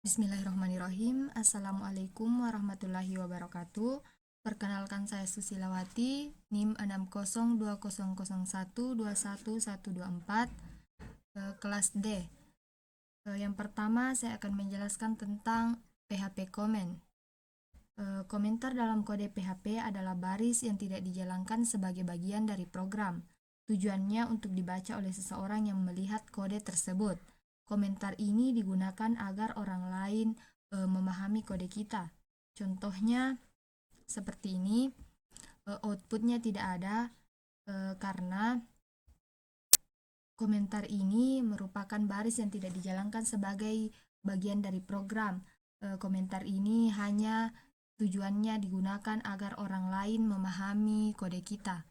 Bismillahirrahmanirrahim. Assalamualaikum warahmatullahi wabarakatuh. Perkenalkan, saya Susilawati, NIM 602001211124, kelas D. Yang pertama, saya akan menjelaskan tentang PHP comment. Komentar dalam kode PHP adalah baris yang tidak dijalankan sebagai bagian dari program. Tujuannya untuk dibaca oleh seseorang yang melihat kode tersebut. Komentar ini digunakan agar orang lain memahami kode kita. Contohnya seperti ini, outputnya tidak ada karena komentar ini merupakan baris yang tidak dijalankan sebagai bagian dari program. Komentar ini hanya tujuannya digunakan agar orang lain memahami kode kita.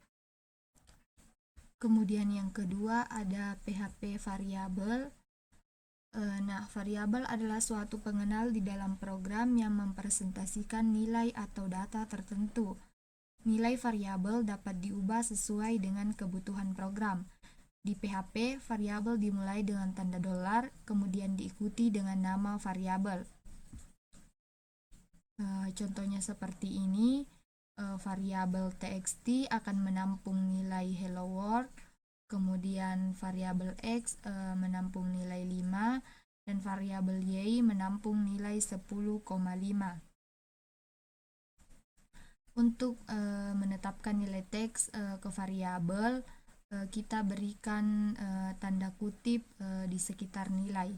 Kemudian yang kedua ada PHP variabel. Variabel adalah suatu pengenal di dalam program yang mempresentasikan nilai atau data tertentu. Nilai variabel dapat diubah sesuai dengan kebutuhan program. Di PHP, variabel dimulai dengan tanda $, kemudian diikuti dengan nama variabel. Contohnya seperti ini, variabel txt akan menampung nilai hello world, kemudian variabel x menampung nilai 5, dan variabel y menampung nilai 10,5. Untuk menetapkan nilai teks ke variabel, kita berikan tanda kutip di sekitar nilai.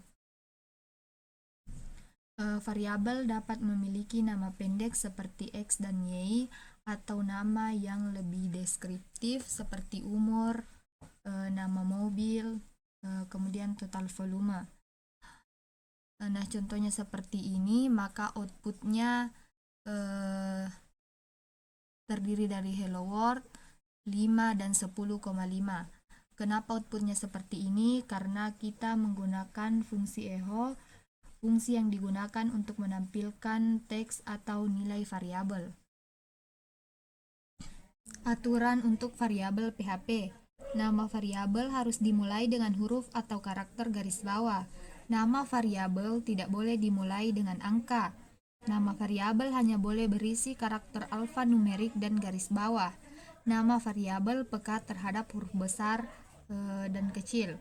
Variabel dapat memiliki nama pendek seperti x dan y, atau nama yang lebih deskriptif seperti umur, nama mobil, kemudian total volume. Nah, contohnya seperti ini, maka outputnya terdiri dari hello world, 5 dan 10,5. Kenapa outputnya seperti ini? Karena kita menggunakan fungsi echo, fungsi yang digunakan untuk menampilkan teks atau nilai variabel. Aturan untuk variabel PHP. Nama variabel harus dimulai dengan huruf atau karakter garis bawah. Nama variabel tidak boleh dimulai dengan angka. Nama variabel hanya boleh berisi karakter alfanumerik dan garis bawah. Nama variabel peka terhadap huruf besar dan kecil.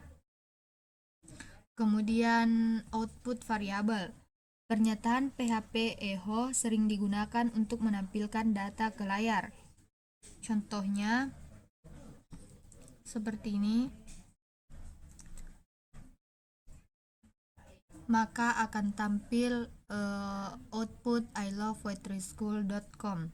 Kemudian output variabel. Pernyataan PHP echo sering digunakan untuk menampilkan data ke layar. Contohnya seperti ini. Maka akan tampil output ilovewaitresschool.com.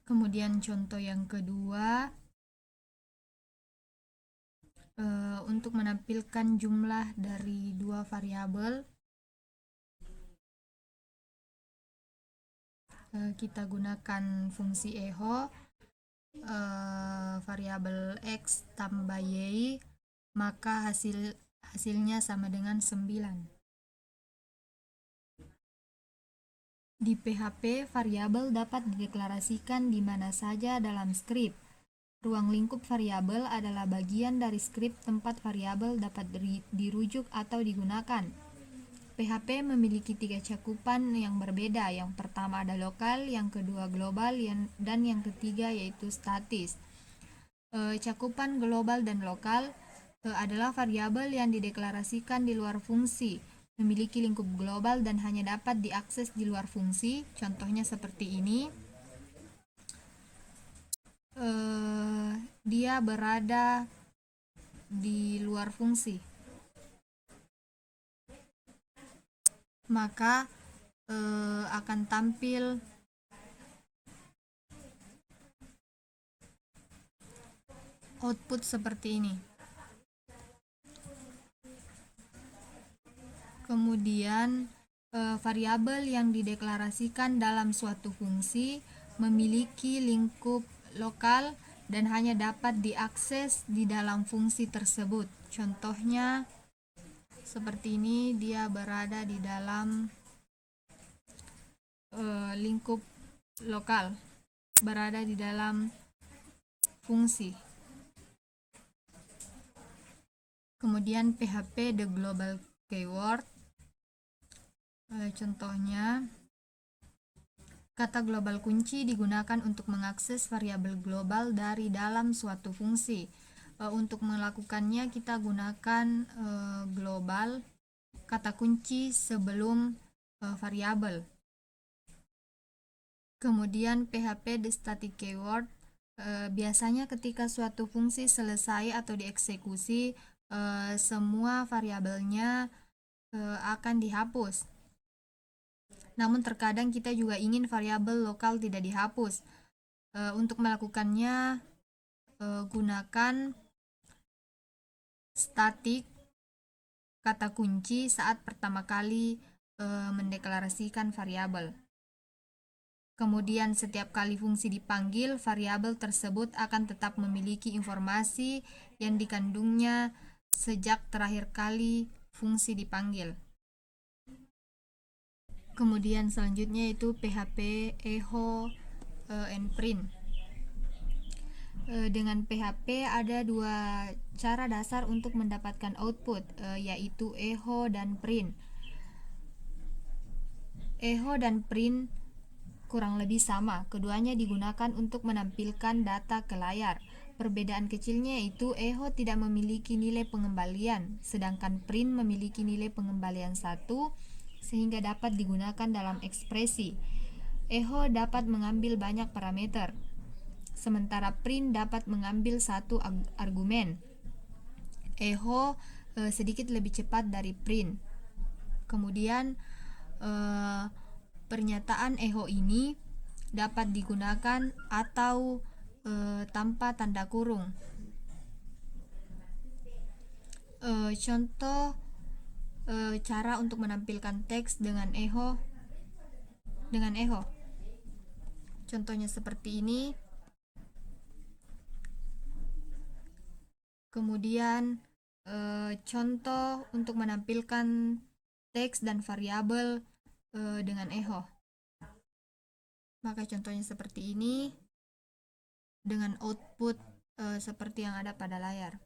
Kemudian contoh yang kedua, untuk menampilkan jumlah dari dua variabel, kita gunakan fungsi echo, variabel x tambah y, maka hasilnya sama dengan 9. Di PHP, variabel dapat dideklarasikan di mana saja dalam skrip. Ruang lingkup variabel adalah bagian dari skrip tempat variabel dapat dirujuk atau digunakan. PHP memiliki 3 cakupan yang berbeda. Yang pertama ada lokal, yang kedua global, dan yang ketiga yaitu statis. Cakupan global dan lokal adalah variabel yang dideklarasikan di luar fungsi, memiliki lingkup global dan hanya dapat diakses di luar fungsi. Contohnya seperti ini. Dia berada di luar fungsi, maka akan tampil output seperti ini. Kemudian variabel yang dideklarasikan dalam suatu fungsi memiliki lingkup lokal dan hanya dapat diakses di dalam fungsi tersebut. Contohnya seperti ini, dia berada di dalam lingkup lokal, berada di dalam fungsi. Kemudian PHP the global keyword, contohnya kata global kunci digunakan untuk mengakses variabel global dari dalam suatu fungsi. Untuk melakukannya kita gunakan global kata kunci sebelum variabel. Kemudian PHP the static keyword, biasanya ketika suatu fungsi selesai atau dieksekusi, semua variabelnya akan dihapus. Namun terkadang kita juga ingin variabel lokal tidak dihapus. Untuk melakukannya, gunakan static kata kunci saat pertama kali mendeklarasikan variabel. Kemudian setiap kali fungsi dipanggil, variabel tersebut akan tetap memiliki informasi yang dikandungnya sejak terakhir kali fungsi dipanggil. Kemudian selanjutnya itu PHP echo and print. Dengan PHP ada dua cara dasar untuk mendapatkan output, yaitu echo dan print. Echo dan print kurang lebih sama, keduanya digunakan untuk menampilkan data ke layar. Perbedaan kecilnya yaitu echo tidak memiliki nilai pengembalian, sedangkan print memiliki nilai pengembalian 1, sehingga dapat digunakan dalam ekspresi. Echo dapat mengambil banyak parameter, sementara print dapat mengambil satu argumen. Echo sedikit lebih cepat dari print. Kemudian pernyataan echo ini dapat digunakan atau tanpa tanda kurung. Contoh cara untuk menampilkan teks dengan echo. Contohnya seperti ini. Kemudian contoh untuk menampilkan teks dan variabel dengan echo. Maka contohnya seperti ini dengan output seperti yang ada pada layar.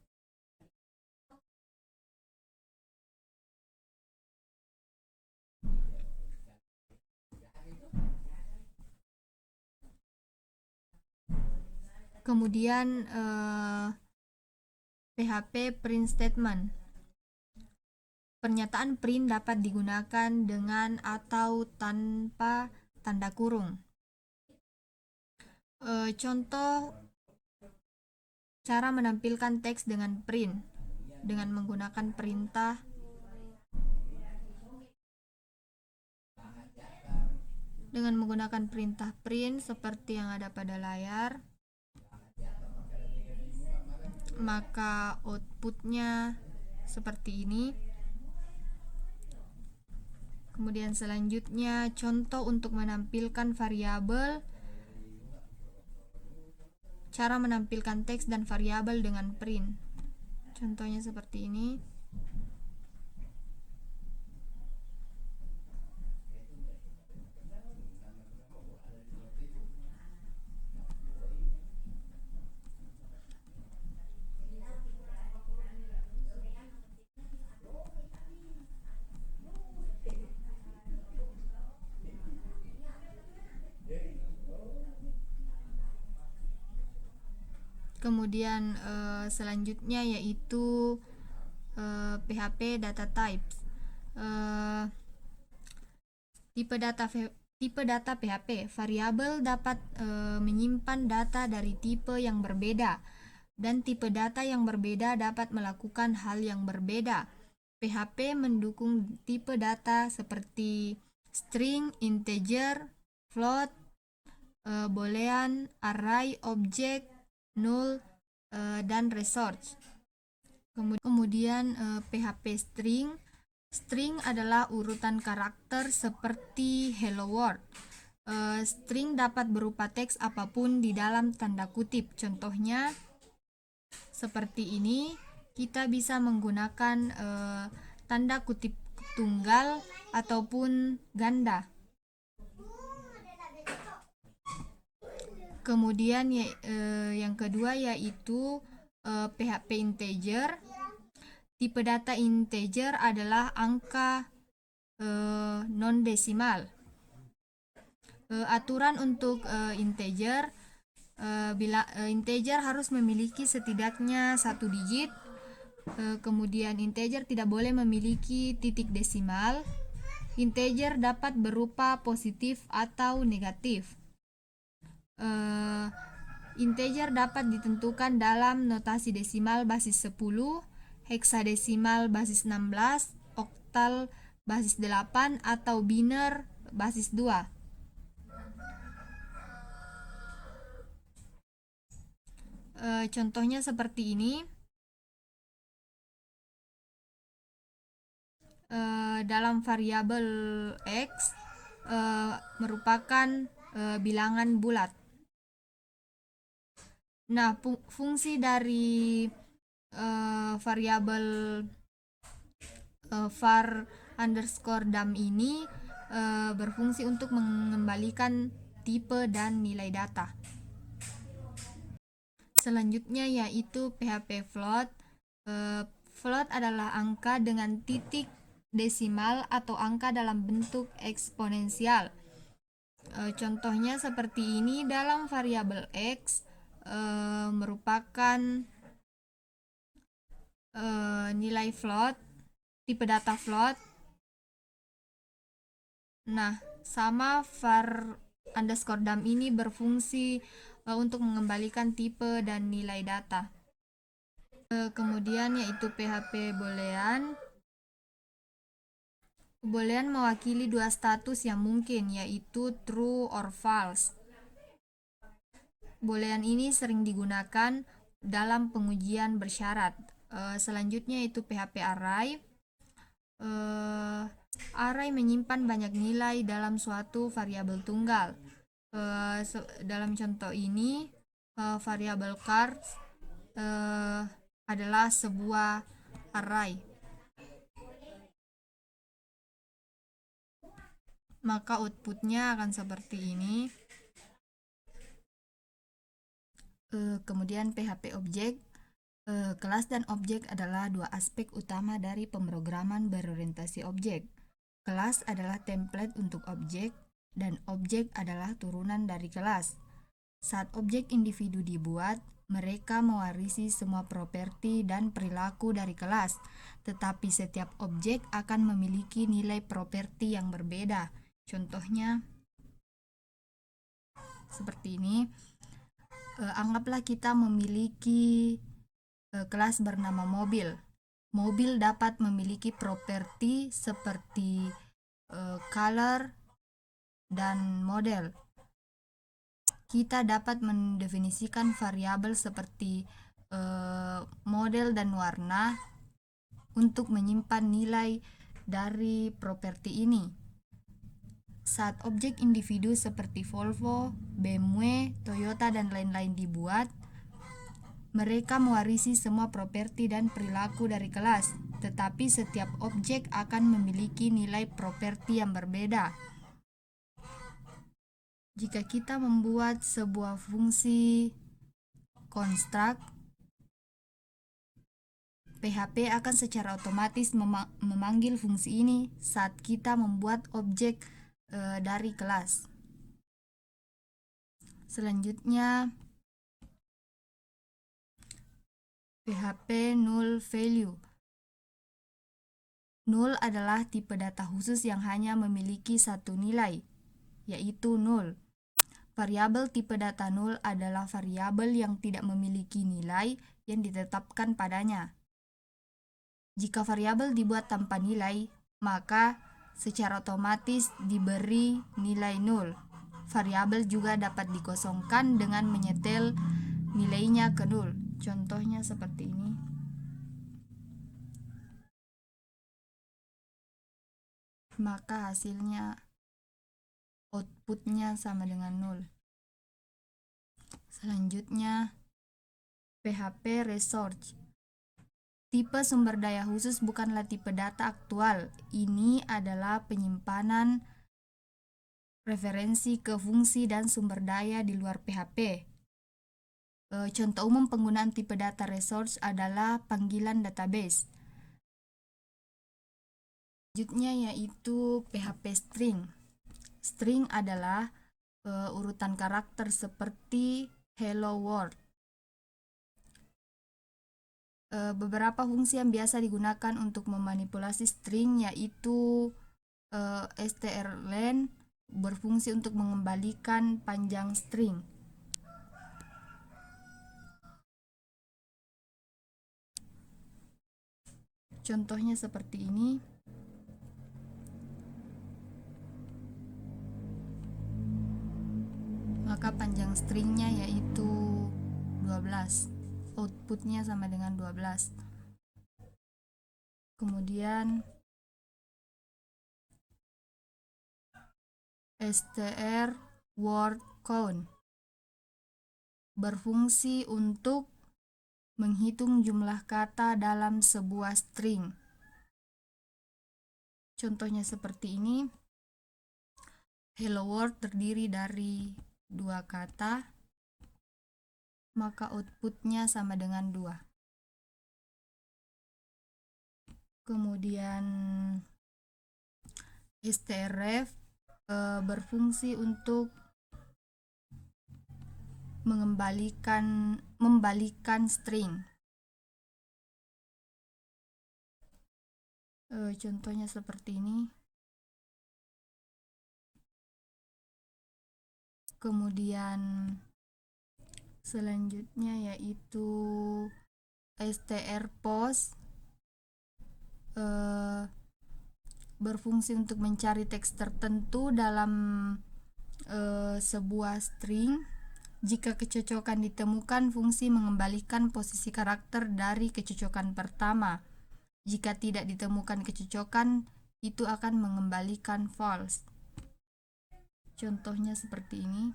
Kemudian PHP print statement. Pernyataan print dapat digunakan dengan atau tanpa tanda kurung. Contoh cara menampilkan teks dengan print dengan menggunakan perintah print seperti yang ada pada layar, maka outputnya seperti ini. Kemudian selanjutnya contoh untuk menampilkan variabel, cara menampilkan teks dan variabel dengan print. Contohnya seperti ini. Kemudian selanjutnya yaitu PHP data types. Tipe data PHP, variabel dapat menyimpan data dari tipe yang berbeda, dan tipe data yang berbeda dapat melakukan hal yang berbeda. PHP mendukung tipe data seperti string, integer, float, boolean, array, object, null, dan resource. Kemudian PHP string. String adalah urutan karakter seperti hello world. String dapat berupa teks apapun di dalam tanda kutip. Contohnya seperti ini, kita bisa menggunakan tanda kutip tunggal ataupun ganda. Kemudian yang kedua yaitu PHP integer. Tipe data integer adalah angka non desimal. Aturan untuk integer, integer harus memiliki setidaknya 1 digit. Kemudian integer tidak boleh memiliki titik desimal. Integer dapat berupa positif atau negatif. Integer dapat ditentukan dalam notasi desimal basis 10, heksadesimal basis 16, oktal basis 8, atau biner basis 2. Contohnya seperti ini. Dalam variabel x merupakan bilangan bulat. Nah, fungsi dari variabel var underscore dam ini berfungsi untuk mengembalikan tipe dan nilai data. Selanjutnya yaitu PHP float. Float adalah angka dengan titik desimal atau angka dalam bentuk eksponensial. Contohnya seperti ini. Dalam variabel x merupakan nilai float, tipe data float. Nah, sama var underscore dam ini berfungsi untuk mengembalikan tipe dan nilai data. Kemudian yaitu PHP boolean. Boolean mewakili dua status yang mungkin, yaitu true or false. Boolean ini sering digunakan dalam pengujian bersyarat. Selanjutnya itu PHP array. Array menyimpan banyak nilai dalam suatu variabel tunggal. Dalam contoh ini, variabel char adalah sebuah array. Maka outputnya akan seperti ini. Kemudian PHP objek. Kelas dan objek adalah dua aspek utama dari pemrograman berorientasi objek. Kelas adalah template untuk objek, dan objek adalah turunan dari kelas. Saat objek individu dibuat, mereka mewarisi semua properti dan perilaku dari kelas, tetapi setiap objek akan memiliki nilai properti yang berbeda. Contohnya seperti ini. Anggaplah kita memiliki kelas bernama mobil. Mobil dapat memiliki properti seperti color dan model. Kita dapat mendefinisikan variabel seperti model dan warna untuk menyimpan nilai dari properti ini. Saat objek individu seperti Volvo, BMW, Toyota, dan lain-lain dibuat, mereka mewarisi semua properti dan perilaku dari kelas, tetapi setiap objek akan memiliki nilai properti yang berbeda. Jika kita membuat sebuah fungsi construct, PHP akan secara otomatis memanggil fungsi ini saat kita membuat objek dari kelas. Selanjutnya PHP null value. Null adalah tipe data khusus yang hanya memiliki satu nilai, yaitu null. Variabel tipe data null adalah variabel yang tidak memiliki nilai yang ditetapkan padanya. Jika variabel dibuat tanpa nilai, maka secara otomatis diberi nilai null. Variabel juga dapat dikosongkan dengan menyetel nilainya ke null. Contohnya seperti ini. Maka hasilnya outputnya sama dengan null. Selanjutnya PHP resource. Tipe sumber daya khusus bukanlah tipe data aktual. Ini adalah penyimpanan referensi ke fungsi dan sumber daya di luar PHP. Contoh umum penggunaan tipe data resource adalah panggilan database. Selanjutnya yaitu PHP string. String adalah urutan karakter seperti hello world. Beberapa fungsi yang biasa digunakan untuk memanipulasi string yaitu strlen berfungsi untuk mengembalikan panjang string. Contohnya seperti ini. Maka panjang stringnya yaitu 12. Outputnya sama dengan 12. Kemudian str word count berfungsi untuk menghitung jumlah kata dalam sebuah string. Contohnya seperti ini. Hello world terdiri dari 2 kata, maka outputnya sama dengan 2. Kemudian strref berfungsi untuk membalikan string. Contohnya seperti ini. Kemudian selanjutnya yaitu strpost berfungsi untuk mencari teks tertentu dalam sebuah string. Jika kecocokan ditemukan, fungsi mengembalikan posisi karakter dari kecocokan pertama. Jika tidak ditemukan kecocokan, itu akan mengembalikan false. Contohnya seperti ini.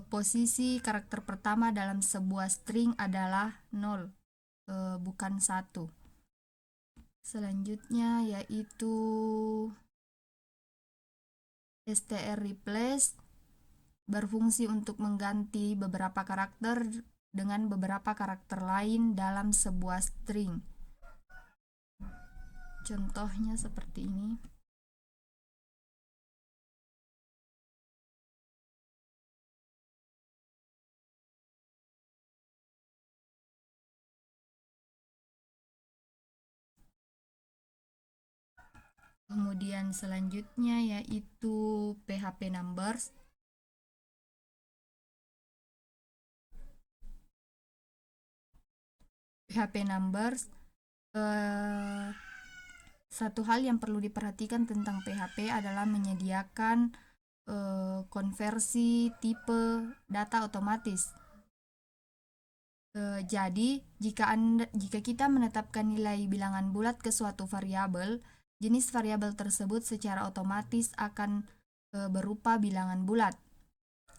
Posisi karakter pertama dalam sebuah string adalah 0, bukan 1. Selanjutnya yaitu strreplace berfungsi untuk mengganti beberapa karakter dengan beberapa karakter lain dalam sebuah string. Contohnya seperti ini. Kemudian selanjutnya yaitu PHP numbers. PHP numbers satu hal yang perlu diperhatikan tentang PHP adalah menyediakan konversi tipe data otomatis. Jadi jika kita menetapkan nilai bilangan bulat ke suatu variabel, jenis variabel tersebut secara otomatis akan berupa bilangan bulat.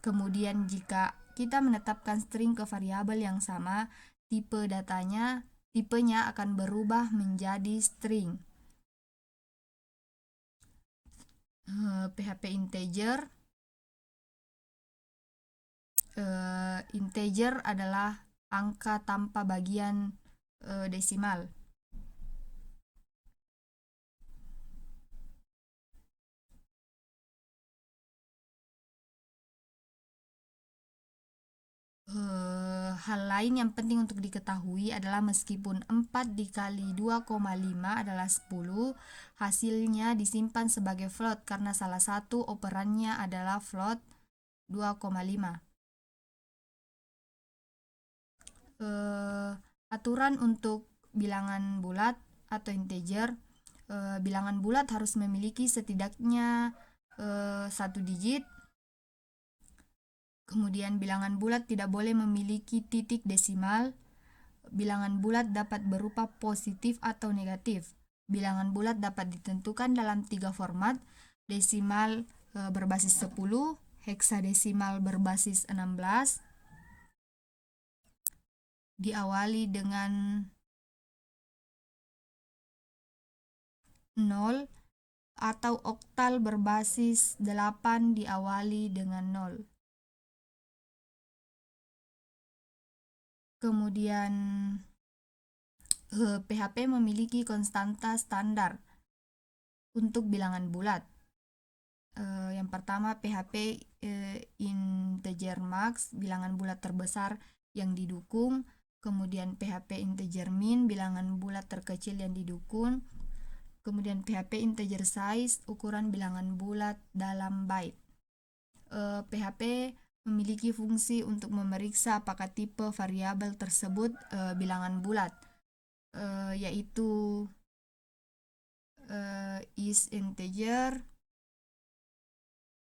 Kemudian jika kita menetapkan string ke variabel yang sama, tipenya akan berubah menjadi string. PHP integer. Integer adalah angka tanpa bagian desimal. Hal lain yang penting untuk diketahui adalah meskipun 4 dikali 2,5 adalah 10, hasilnya disimpan sebagai float karena salah satu operannya adalah float 2,5. Aturan untuk bilangan bulat atau integer. Bilangan bulat harus memiliki setidaknya 1 digit. Kemudian bilangan bulat tidak boleh memiliki titik desimal. Bilangan bulat dapat berupa positif atau negatif. Bilangan bulat dapat ditentukan dalam 3 format: desimal berbasis 10, heksadesimal berbasis 16, diawali dengan 0, atau oktal berbasis 8 diawali dengan 0. Kemudian PHP memiliki konstanta standar untuk bilangan bulat. Yang pertama, PHP integer max, bilangan bulat terbesar yang didukung. Kemudian PHP integer min, bilangan bulat terkecil yang didukung. Kemudian PHP integer size, ukuran bilangan bulat dalam byte. PHP memiliki fungsi untuk memeriksa apakah tipe variabel tersebut bilangan bulat, yaitu is integer,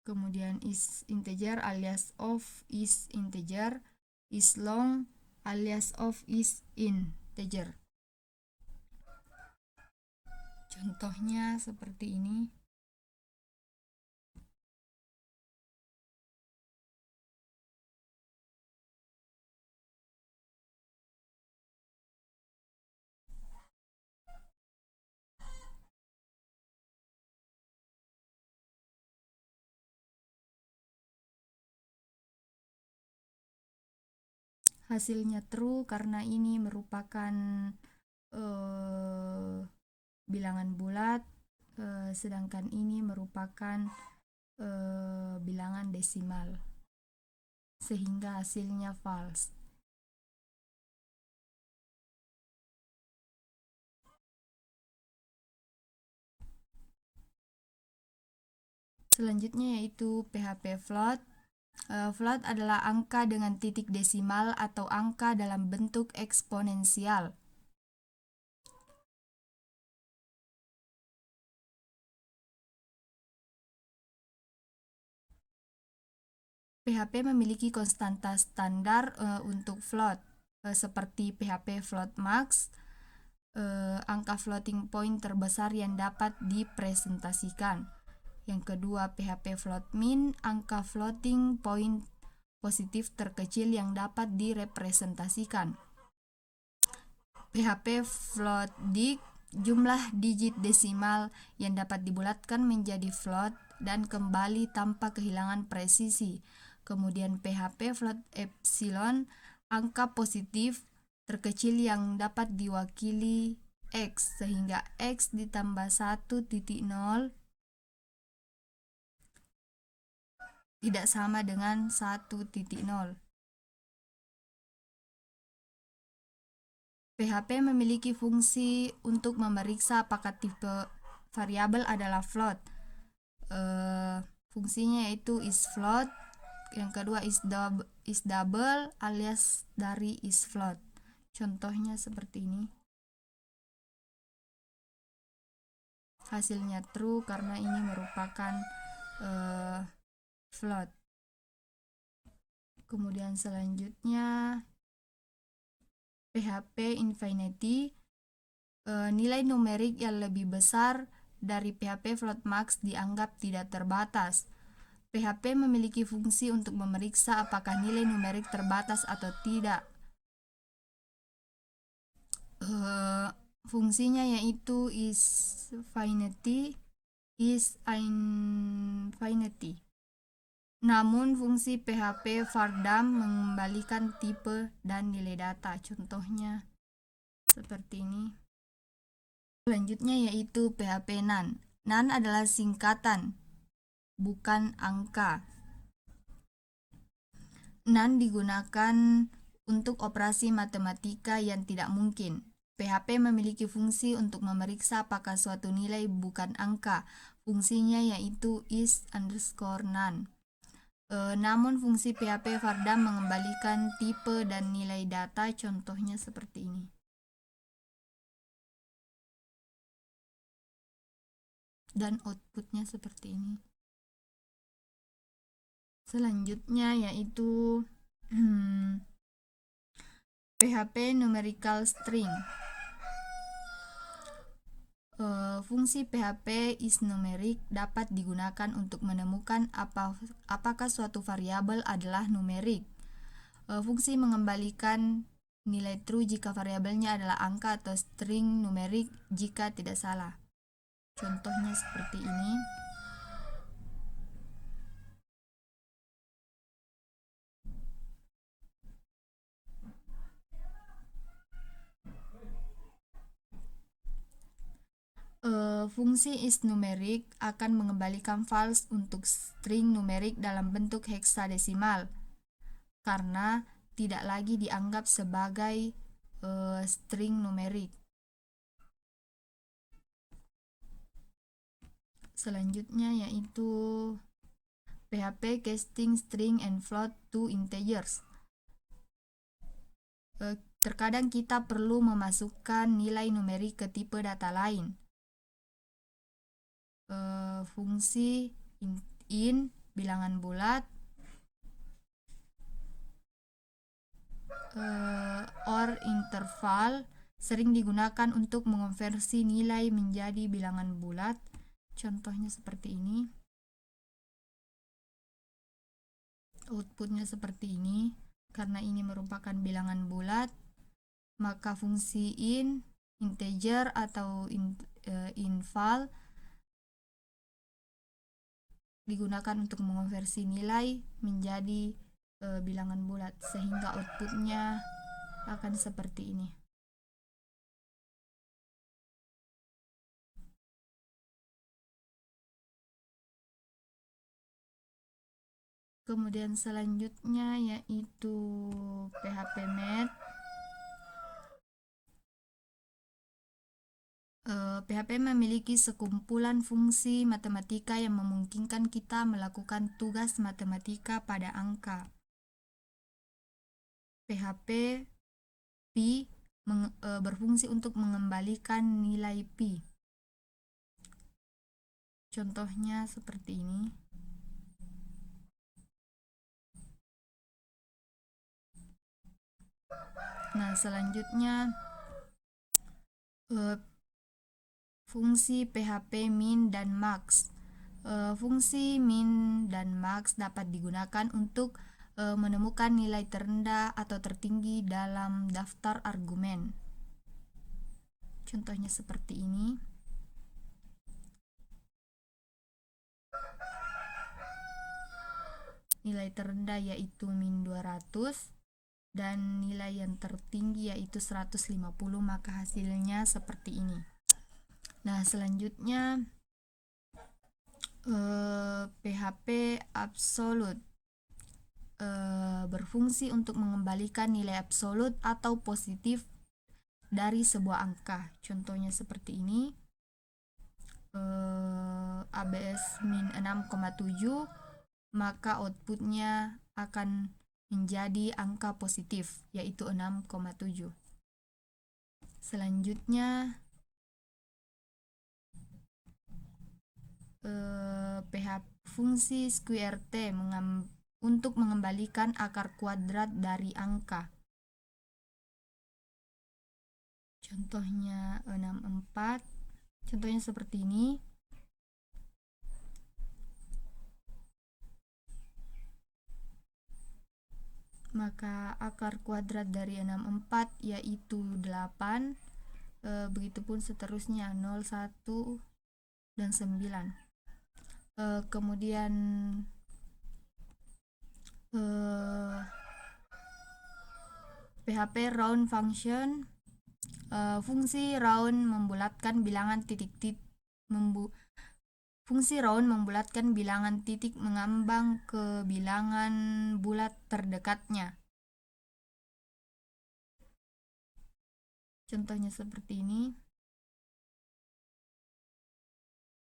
kemudian is integer alias of is integer, is long alias of is integer. Contohnya seperti ini. Hasilnya true karena ini merupakan bilangan bulat, sedangkan ini merupakan bilangan desimal, sehingga hasilnya false. Selanjutnya yaitu PHP float. Float adalah angka dengan titik desimal atau angka dalam bentuk eksponensial. PHP memiliki konstanta standar untuk float, seperti PHP float max, angka floating point terbesar yang dapat dipresentasikan. Yang kedua, PHP float min, angka floating point positif terkecil yang dapat direpresentasikan. PHP float dig, jumlah digit desimal yang dapat dibulatkan menjadi float dan kembali tanpa kehilangan presisi. Kemudian PHP float epsilon, angka positif terkecil yang dapat diwakili x, sehingga x ditambah 1.0 tidak sama dengan 1.0. PHP memiliki fungsi untuk memeriksa apakah tipe variabel adalah float. Fungsinya yaitu is float, yang kedua is double alias dari is float. Contohnya seperti ini. Hasilnya true karena ini merupakan float. Kemudian selanjutnya PHP infinity, nilai numerik yang lebih besar dari PHP float max dianggap tidak terbatas. PHP memiliki fungsi untuk memeriksa apakah nilai numerik terbatas atau tidak. Fungsinya yaitu is infinity. Namun fungsi PHP vardam mengembalikan tipe dan nilai data. Contohnya seperti ini. Selanjutnya yaitu PHP NaN. NaN adalah singkatan, bukan angka. NaN digunakan untuk operasi matematika yang tidak mungkin. PHP memiliki fungsi untuk memeriksa apakah suatu nilai bukan angka. Fungsinya yaitu is underscore NaN. Namun fungsi PHP vardam mengembalikan tipe dan nilai data. Contohnya seperti ini. Dan outputnya seperti ini. Selanjutnya yaitu PHP numerical string. Fungsi PHP isNumeric dapat digunakan untuk menemukan apakah suatu variabel adalah numerik. Fungsi mengembalikan nilai true jika variabelnya adalah angka atau string numerik jika tidak salah. Contohnya seperti ini. Fungsi isNumeric akan mengembalikan false untuk string numerik dalam bentuk heksadesimal karena tidak lagi dianggap sebagai string numerik. Selanjutnya yaitu PHP casting string and float to integers. Terkadang kita perlu memasukkan nilai numerik ke tipe data lain. Fungsi in bilangan bulat or interval sering digunakan untuk mengonversi nilai menjadi bilangan bulat. Contohnya seperti ini. Outputnya seperti ini. Karena ini merupakan bilangan bulat, maka fungsi integer atau inval digunakan untuk mengonversi nilai menjadi bilangan bulat, sehingga outputnya akan seperti ini. Kemudian selanjutnya yaitu PHP Math. PHP memiliki sekumpulan fungsi matematika yang memungkinkan kita melakukan tugas matematika pada angka. PHP Pi berfungsi untuk mengembalikan nilai Pi. Contohnya seperti ini. Nah, selanjutnya fungsi PHP min dan max. Fungsi min dan max dapat digunakan untuk menemukan nilai terendah atau tertinggi dalam daftar argumen. Contohnya seperti ini. Nilai terendah yaitu min 200 dan nilai yang tertinggi yaitu 150, maka hasilnya seperti ini. Nah, selanjutnya PHP absolute berfungsi untuk mengembalikan nilai absolut atau positif dari sebuah angka. Contohnya seperti ini. ABS min 6,7, maka outputnya akan menjadi angka positif, yaitu 6,7. Selanjutnya PHP fungsi sqrt untuk mengembalikan akar kuadrat dari angka. Contohnya 64. Contohnya seperti ini. Maka akar kuadrat dari 64 yaitu 8. Begitupun seterusnya 0, 1, dan 9. Kemudian PHP round function. Fungsi round membulatkan bilangan titik mengambang ke bilangan bulat terdekatnya. Contohnya seperti ini.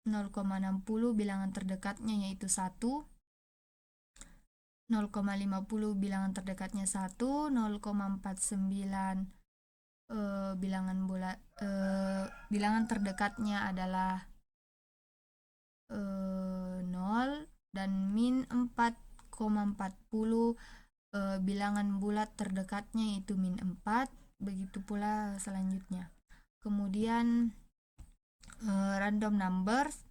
0,60 bilangan terdekatnya yaitu 1. 0,50 bilangan terdekatnya 1. 0,49 bilangan terdekatnya adalah 0, dan min 4,40 bilangan bulat terdekatnya yaitu min 4. Begitu pula selanjutnya. Kemudian random numbers,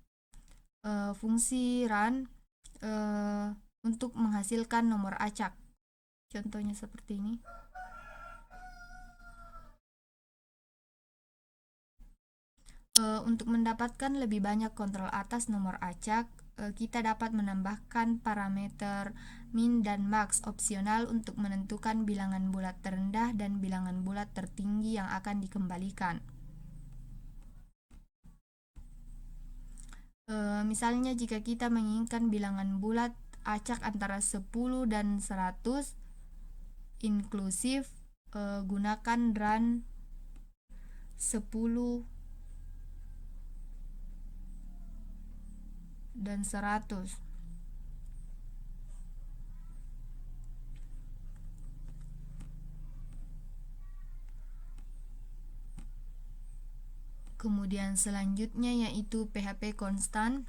fungsi run untuk menghasilkan nomor acak. Contohnya seperti ini. Untuk mendapatkan lebih banyak kontrol atas nomor acak, kita dapat menambahkan parameter min dan max opsional untuk menentukan bilangan bulat terendah dan bilangan bulat tertinggi yang akan dikembalikan. Misalnya jika kita menginginkan bilangan bulat acak antara 10 dan 100 inklusif, gunakan run 10 dan 100. Kemudian selanjutnya yaitu PHP konstan.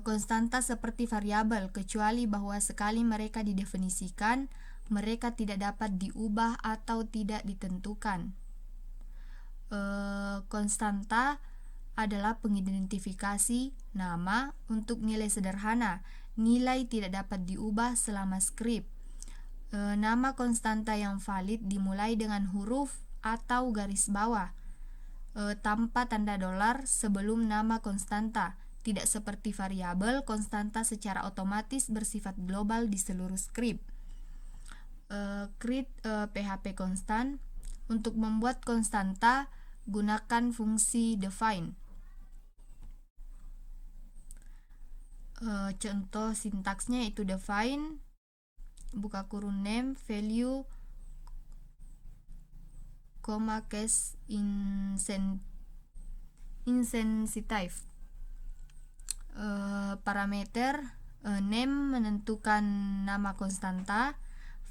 Konstanta seperti variabel, kecuali bahwa sekali mereka didefinisikan, mereka tidak dapat diubah atau tidak ditentukan. Konstanta adalah pengidentifikasi nama untuk nilai sederhana. Nilai tidak dapat diubah selama script. Nama konstanta yang valid dimulai dengan huruf atau garis bawah tanpa tanda dolar sebelum nama konstanta. Tidak seperti variabel, konstanta secara otomatis bersifat global di seluruh script. Create PHP konstan. Untuk membuat konstanta, gunakan fungsi define. Contoh sintaksnya itu define, buka kurung name, value, case insensitive. Parameter name menentukan nama konstanta,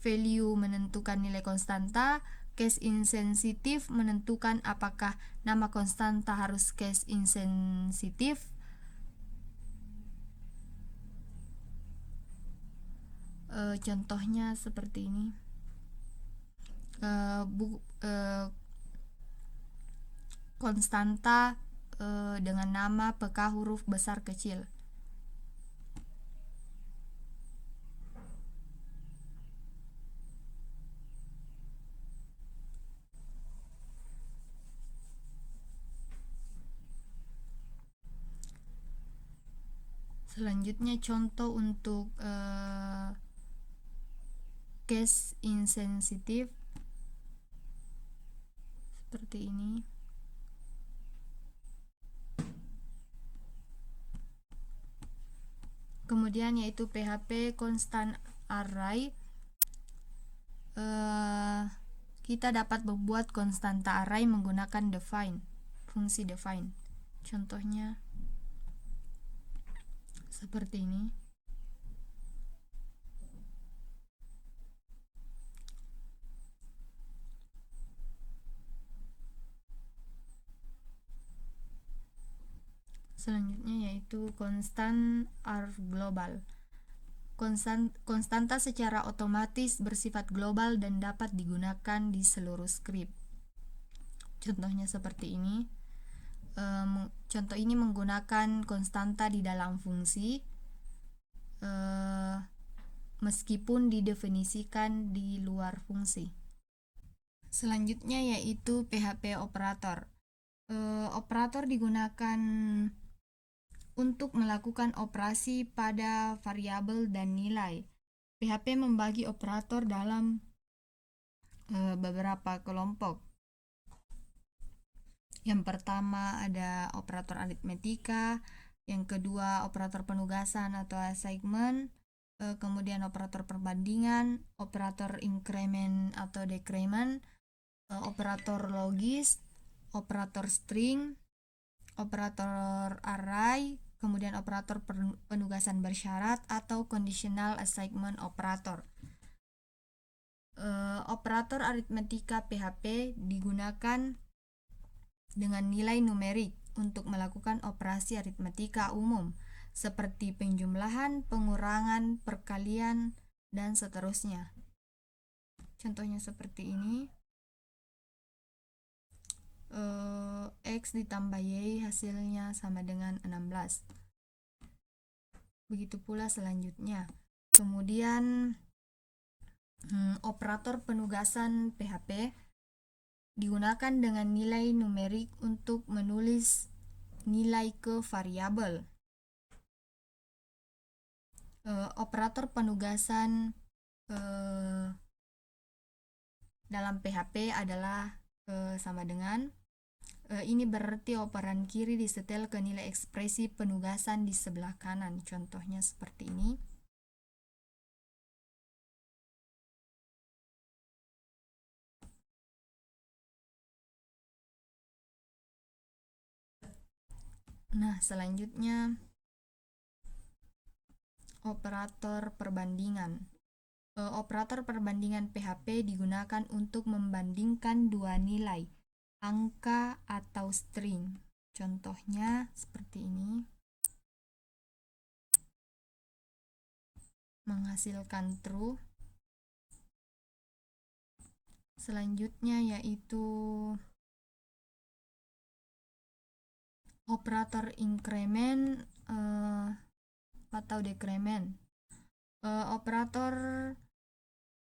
value menentukan nilai konstanta, case insensitive menentukan apakah nama konstanta harus case insensitive. Contohnya seperti ini. Konstanta dengan nama PK huruf besar kecil. Selanjutnya contoh untuk case insensitive seperti ini. Kemudian yaitu PHP constant array. Kita dapat membuat konstanta array menggunakan define, fungsi define. Contohnya seperti ini. Selanjutnya yaitu constant are global. Konstanta secara otomatis bersifat global dan dapat digunakan di seluruh script. Contohnya seperti ini. Contoh ini menggunakan konstanta di dalam fungsi meskipun didefinisikan di luar fungsi. Selanjutnya yaitu PHP operator. Operator digunakan untuk melakukan operasi pada variabel dan nilai. PHP membagi operator dalam beberapa kelompok. Yang pertama ada operator aritmetika, yang kedua operator penugasan atau assignment, kemudian operator perbandingan, operator increment atau decrement, operator logis, operator string, operator array, kemudian operator penugasan bersyarat atau conditional assignment operator. Operator aritmetika PHP digunakan dengan nilai numerik untuk melakukan operasi aritmetika umum seperti penjumlahan, pengurangan, perkalian, dan seterusnya. Contohnya seperti ini. X ditambah Y hasilnya sama dengan 16. Begitu pula selanjutnya. Kemudian operator penugasan PHP digunakan dengan nilai numerik untuk menulis nilai ke variabel. Operator penugasan dalam PHP adalah sama dengan ini berarti operan kiri disetel ke nilai ekspresi penugasan di sebelah kanan. Contohnya seperti ini. Nah, selanjutnya operator perbandingan. Operator perbandingan PHP digunakan untuk membandingkan dua nilai, angka atau string. Contohnya seperti ini. Menghasilkan true. Selanjutnya yaitu operator increment atau decrement. Operator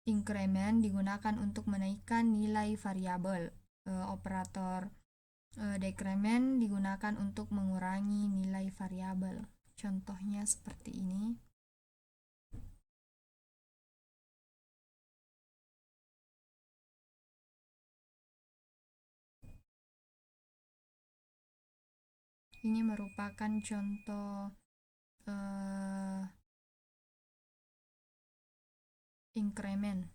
increment digunakan untuk menaikkan nilai variabel. Operator decrement digunakan untuk mengurangi nilai variabel. Contohnya seperti ini. Ini merupakan contoh increment.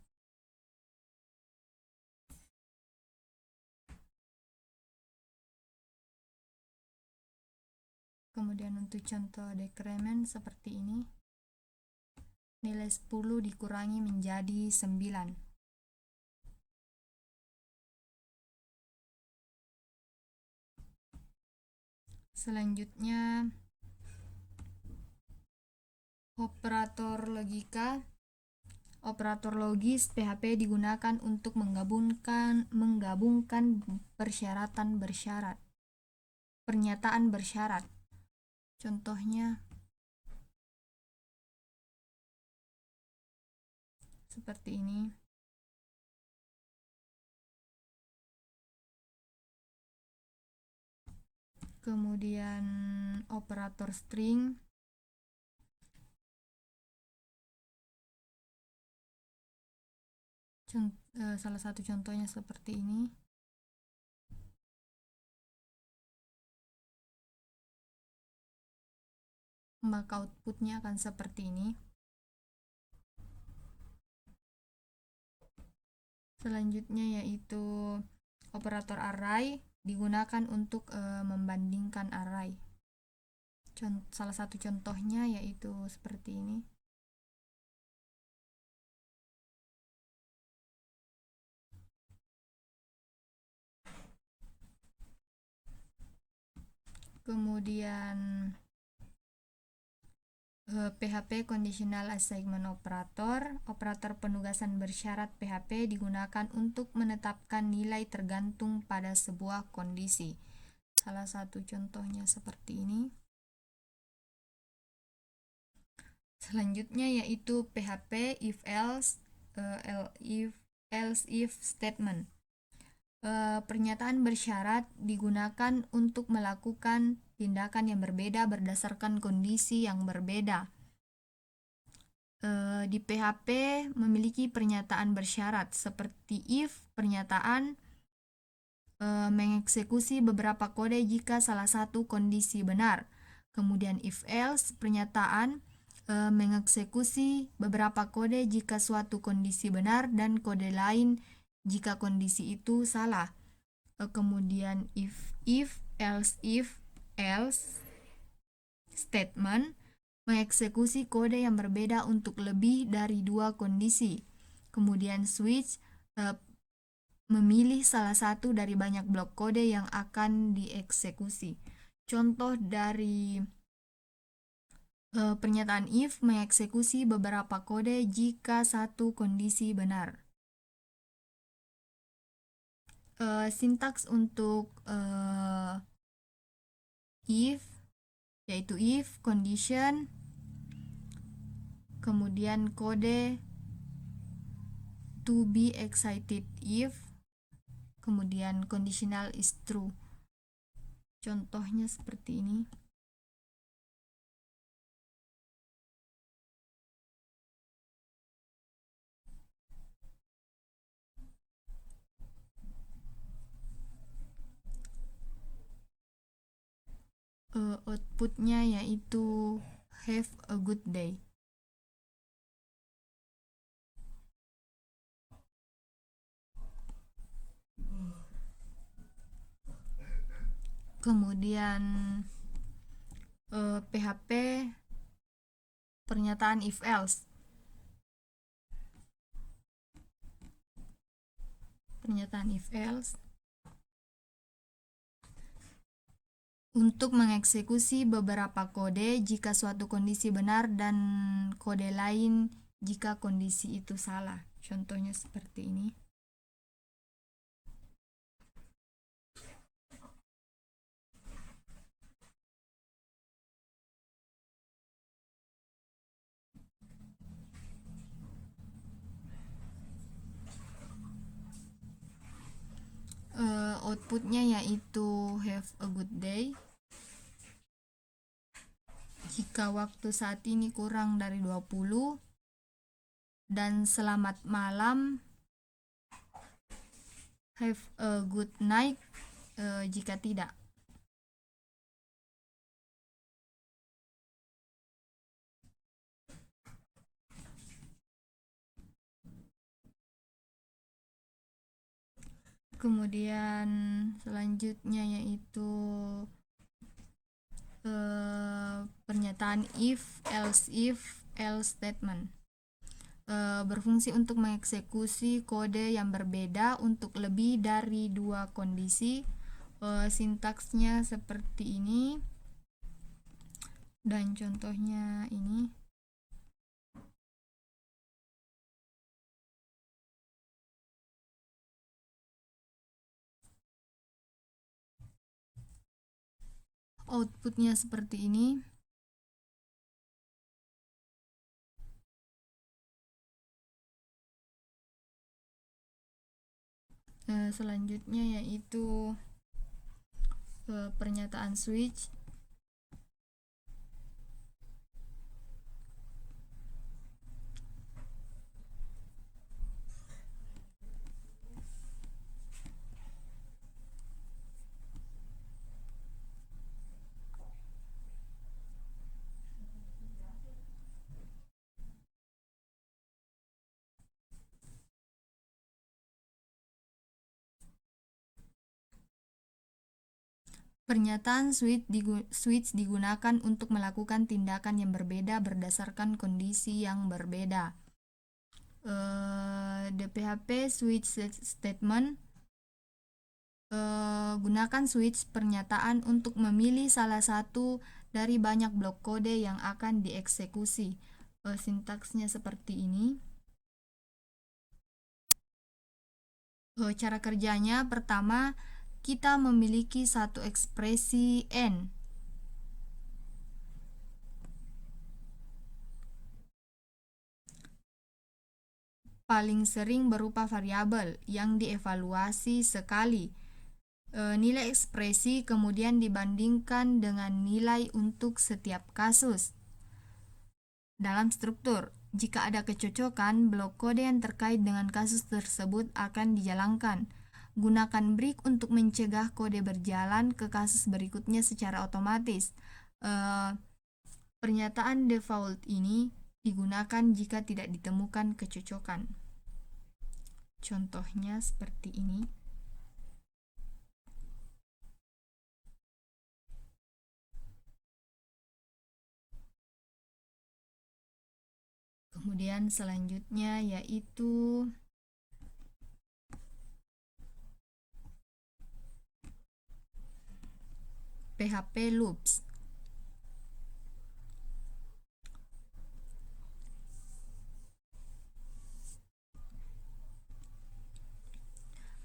Kemudian untuk contoh decrement seperti ini. Nilai 10 dikurangi menjadi 9. Selanjutnya operator logika. Operator logis PHP digunakan untuk menggabungkan persyaratan bersyarat. Pernyataan bersyarat. Contohnya seperti ini. Kemudian operator string. Salah satu contohnya seperti ini. Maka outputnya akan seperti ini. Selanjutnya yaitu operator array digunakan untuk membandingkan array. Salah satu contohnya yaitu seperti ini. Kemudian PHP Conditional Assignment Operator. Operator penugasan bersyarat PHP digunakan untuk menetapkan nilai tergantung pada sebuah kondisi. Salah satu contohnya seperti ini. Selanjutnya yaitu PHP if else if statement. Pernyataan bersyarat digunakan untuk melakukan tindakan yang berbeda berdasarkan kondisi yang berbeda. Di PHP memiliki pernyataan bersyarat seperti if pernyataan mengeksekusi beberapa kode jika salah satu kondisi benar. Kemudian if else pernyataan mengeksekusi beberapa kode jika suatu kondisi benar dan kode lain jika kondisi itu salah. Kemudian if else statement mengeksekusi kode yang berbeda untuk lebih dari dua kondisi. Kemudian switch memilih salah satu dari banyak blok kode yang akan dieksekusi. Contoh dari pernyataan if mengeksekusi beberapa kode jika satu kondisi benar. Sintaks untuk if, yaitu if, condition, kemudian kode to be excited if, kemudian conditional is true. Contohnya seperti ini. Outputnya yaitu have a good day. Kemudian PHP pernyataan if else. Pernyataan if else untuk mengeksekusi beberapa kode jika suatu kondisi benar dan kode lain jika kondisi itu salah. Contohnya seperti ini. Outputnya yaitu have a good day. Jika waktu saat ini kurang dari 20 dan selamat malam, have a good night jika tidak. Kemudian selanjutnya yaitu pernyataan if, else statement. Berfungsi untuk mengeksekusi kode yang berbeda untuk lebih dari dua kondisi. Sintaksnya seperti ini dan contohnya ini. Outputnya seperti ini. Selanjutnya yaitu pernyataan switch. Pernyataan switch digunakan untuk melakukan tindakan yang berbeda berdasarkan kondisi yang berbeda. The PHP switch statement gunakan switch pernyataan untuk memilih salah satu dari banyak blok kode yang akan dieksekusi. Sintaksnya seperti ini. Cara kerjanya, pertama, kita memiliki satu ekspresi n. Paling sering berupa variabel yang dievaluasi sekali. Nilai ekspresi kemudian dibandingkan dengan nilai untuk setiap kasus. Dalam struktur, jika ada kecocokan, blok kode yang terkait dengan kasus tersebut akan dijalankan. Gunakan break untuk mencegah kode berjalan ke kasus berikutnya secara otomatis. Pernyataan default ini digunakan jika tidak ditemukan kecocokan. Contohnya seperti ini. Kemudian selanjutnya yaitu PHP loops.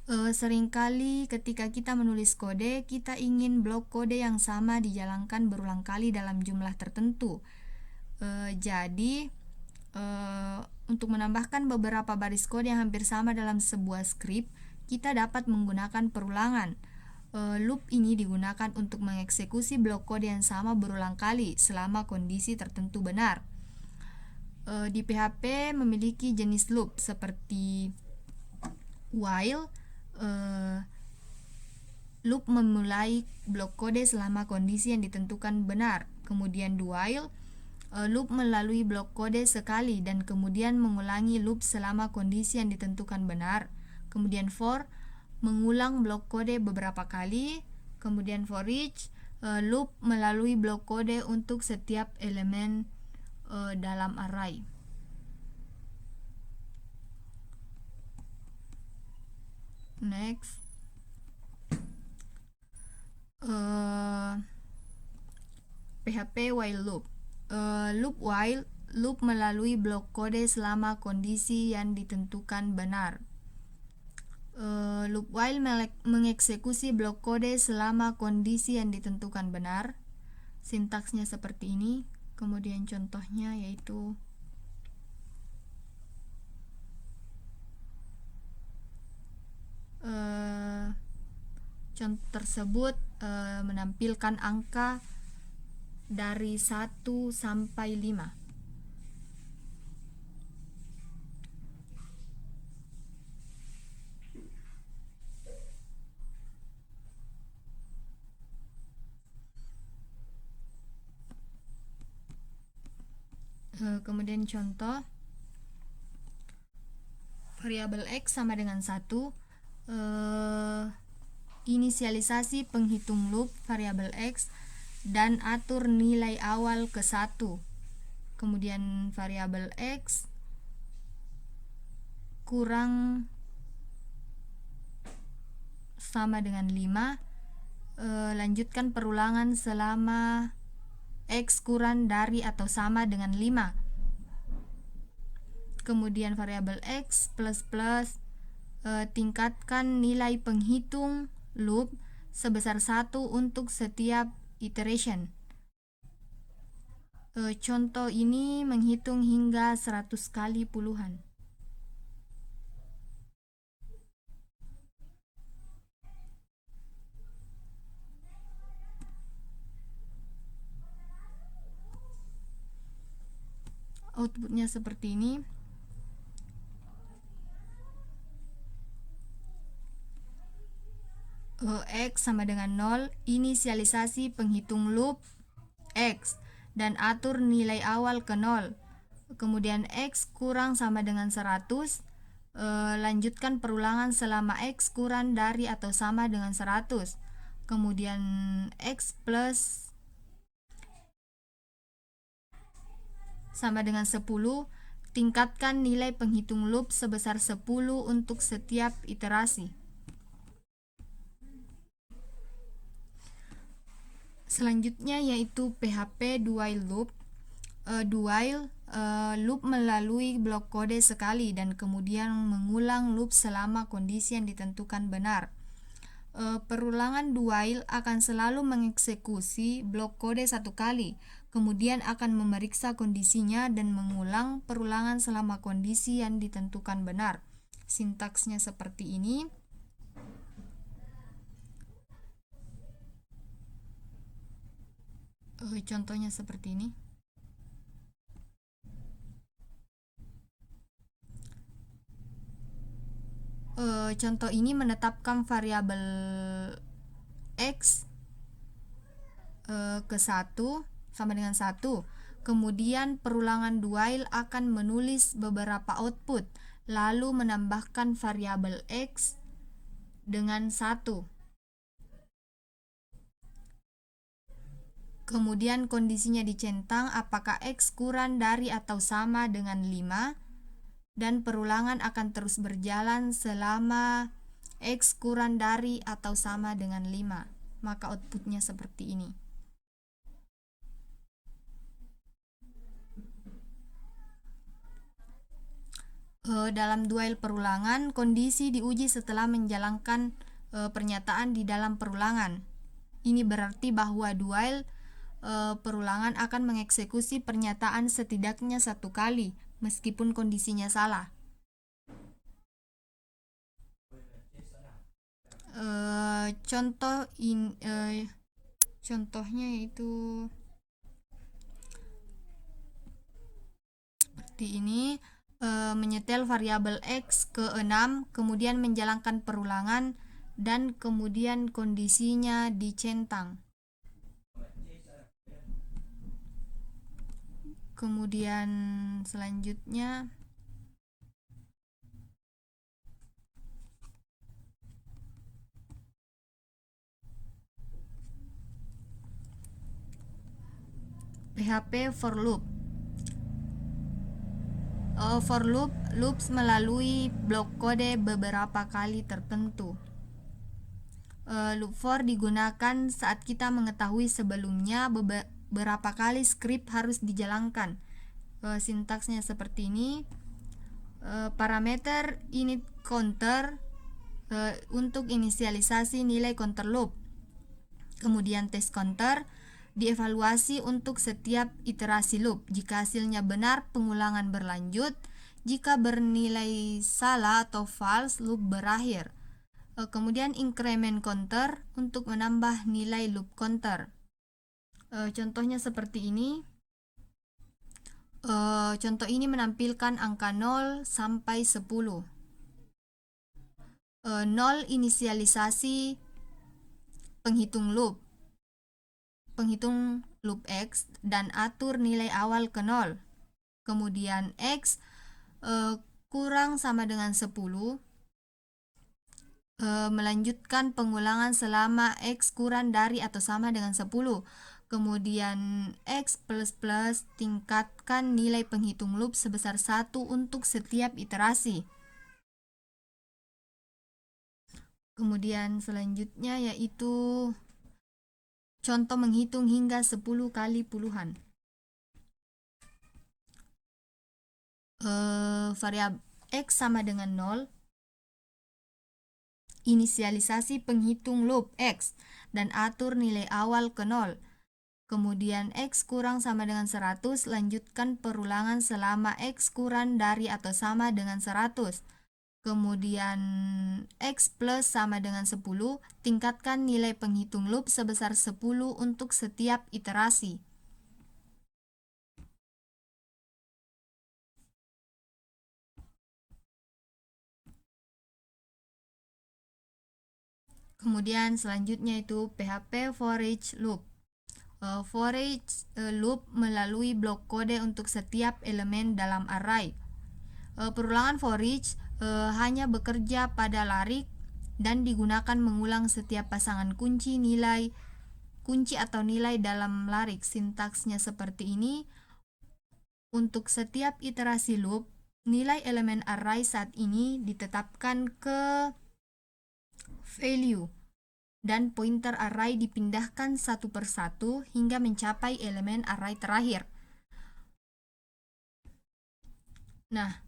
Seringkali ketika kita menulis kode, kita ingin blok kode yang sama dijalankan berulang kali dalam jumlah tertentu. Jadi, untuk menambahkan beberapa baris kode yang hampir sama dalam sebuah skrip, kita dapat menggunakan perulangan. Loop ini digunakan untuk mengeksekusi blok kode yang sama berulang kali selama kondisi tertentu benar. Di PHP memiliki jenis loop seperti while. Loop memulai blok kode selama kondisi yang ditentukan benar. Kemudian do while, loop melalui blok kode sekali dan kemudian mengulangi loop selama kondisi yang ditentukan benar. Kemudian for, mengulang blok kode beberapa kali. Kemudian for each, loop melalui blok kode untuk setiap elemen dalam array. Next, PHP while loop. Loop while, loop melalui blok kode selama kondisi yang ditentukan benar. Loop while mengeksekusi blok kode selama kondisi yang ditentukan benar. Sintaksnya seperti ini. Kemudian contohnya yaitu contoh tersebut menampilkan angka dari 1 sampai 5. Kemudian contoh variabel X sama dengan 1. Inisialisasi penghitung loop variabel X dan atur nilai awal ke 1. Kemudian variabel X kurang sama dengan 5. Lanjutkan perulangan selama X kurang dari atau sama dengan 5. Kemudian variabel X plus plus, tingkatkan nilai penghitung loop sebesar 1 untuk setiap iteration. Contoh ini menghitung hingga 100 kali puluhan. Outputnya seperti ini. X sama dengan 0, inisialisasi penghitung loop X dan atur nilai awal ke 0. Kemudian X kurang sama dengan 100, lanjutkan perulangan selama X kurang dari atau sama dengan 100. Kemudian X plus sama dengan 10, tingkatkan nilai penghitung loop sebesar 10 untuk setiap iterasi. Selanjutnya yaitu PHP do while loop. Do while loop melalui blok kode sekali dan kemudian mengulang loop selama kondisi yang ditentukan benar. Perulangan do while akan selalu mengeksekusi blok kode satu kali, kemudian akan memeriksa kondisinya dan mengulang perulangan selama kondisi yang ditentukan benar. Sintaksnya seperti ini. Contohnya seperti ini. Contoh ini menetapkan variabel X ke 1 sama dengan 1. Kemudian perulangan do while akan menulis beberapa output, lalu menambahkan variabel X dengan 1. Kemudian kondisinya dicentang apakah X kurang dari atau sama dengan 5, dan perulangan akan terus berjalan selama X kurang dari atau sama dengan 5. Maka outputnya seperti ini. Dalam duel perulangan, kondisi diuji setelah menjalankan pernyataan di dalam perulangan. Ini berarti bahwa duel perulangan akan mengeksekusi pernyataan setidaknya satu kali, meskipun kondisinya salah. Contohnya yaitu seperti ini. Menyetel variabel x ke 6, kemudian menjalankan perulangan, dan kemudian kondisinya dicentang. Kemudian selanjutnya PHP for loop. For loop, loops melalui blok kode beberapa kali tertentu. Loop for digunakan saat kita mengetahui sebelumnya beberapa kali script harus dijalankan. Sintaksnya seperti ini. Parameter init counter untuk inisialisasi nilai counter loop. Kemudian test counter dievaluasi untuk setiap iterasi loop. Jika hasilnya benar, pengulangan berlanjut. Jika bernilai salah atau false, loop berakhir. Kemudian increment counter untuk menambah nilai loop counter. Contohnya seperti ini. Contoh ini menampilkan angka 0 sampai 10. 0 inisialisasi penghitung loop x dan atur nilai awal ke 0. Kemudian x kurang sama dengan 10, melanjutkan pengulangan selama x kurang dari atau sama dengan 10. Kemudian x plus tingkatkan nilai penghitung loop sebesar 1 untuk setiap iterasi. Kemudian selanjutnya yaitu contoh menghitung hingga 10 kali puluhan. Variabel x sama dengan 0, inisialisasi penghitung loop x dan atur nilai awal ke 0. Kemudian x kurang sama dengan 100, lanjutkan perulangan selama x kurang dari atau sama dengan 100. Kemudian x plus sama dengan 10, tingkatkan nilai penghitung loop sebesar 10 untuk setiap iterasi. Kemudian selanjutnya itu PHP for each loop. For each loop melalui blok kode untuk setiap elemen dalam array. Perulangan for each hanya bekerja pada larik dan digunakan mengulang setiap pasangan kunci atau nilai dalam larik. Sintaksnya seperti ini. Untuk setiap iterasi loop, nilai elemen array saat ini ditetapkan ke value dan pointer array dipindahkan satu persatu hingga mencapai elemen array terakhir. Nah,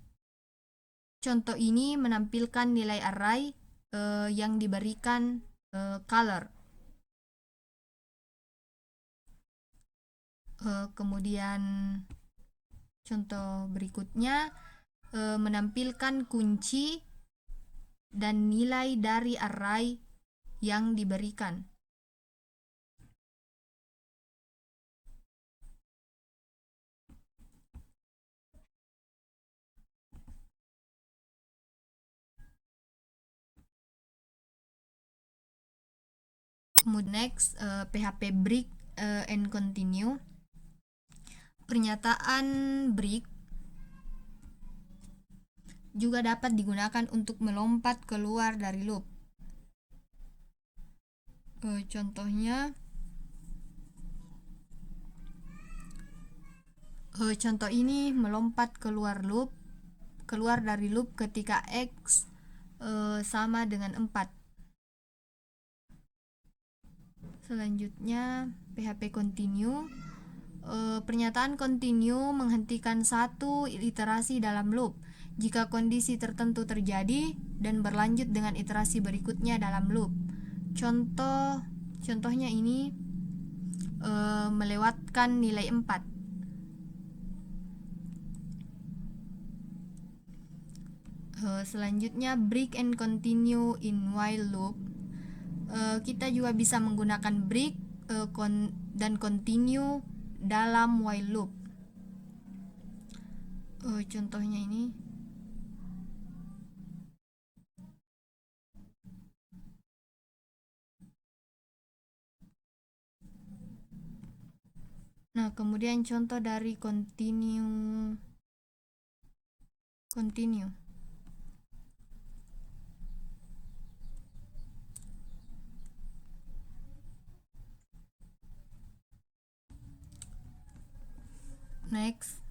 contoh ini menampilkan nilai array yang diberikan color. Kemudian contoh berikutnya menampilkan kunci dan nilai dari array yang diberikan. Next, PHP break and continue. Pernyataan break juga dapat digunakan untuk melompat keluar dari loop. Contohnya, contoh ini melompat keluar dari loop ketika x sama dengan 4. Selanjutnya PHP continue Pernyataan continue menghentikan satu iterasi dalam loop jika kondisi tertentu terjadi dan berlanjut dengan iterasi berikutnya dalam loop. Contohnya ini melewatkan nilai 4. Selanjutnya break and continue in while loop. Kita juga bisa menggunakan break dan continue dalam while loop. Contohnya ini. Nah, kemudian contoh dari continue. Next.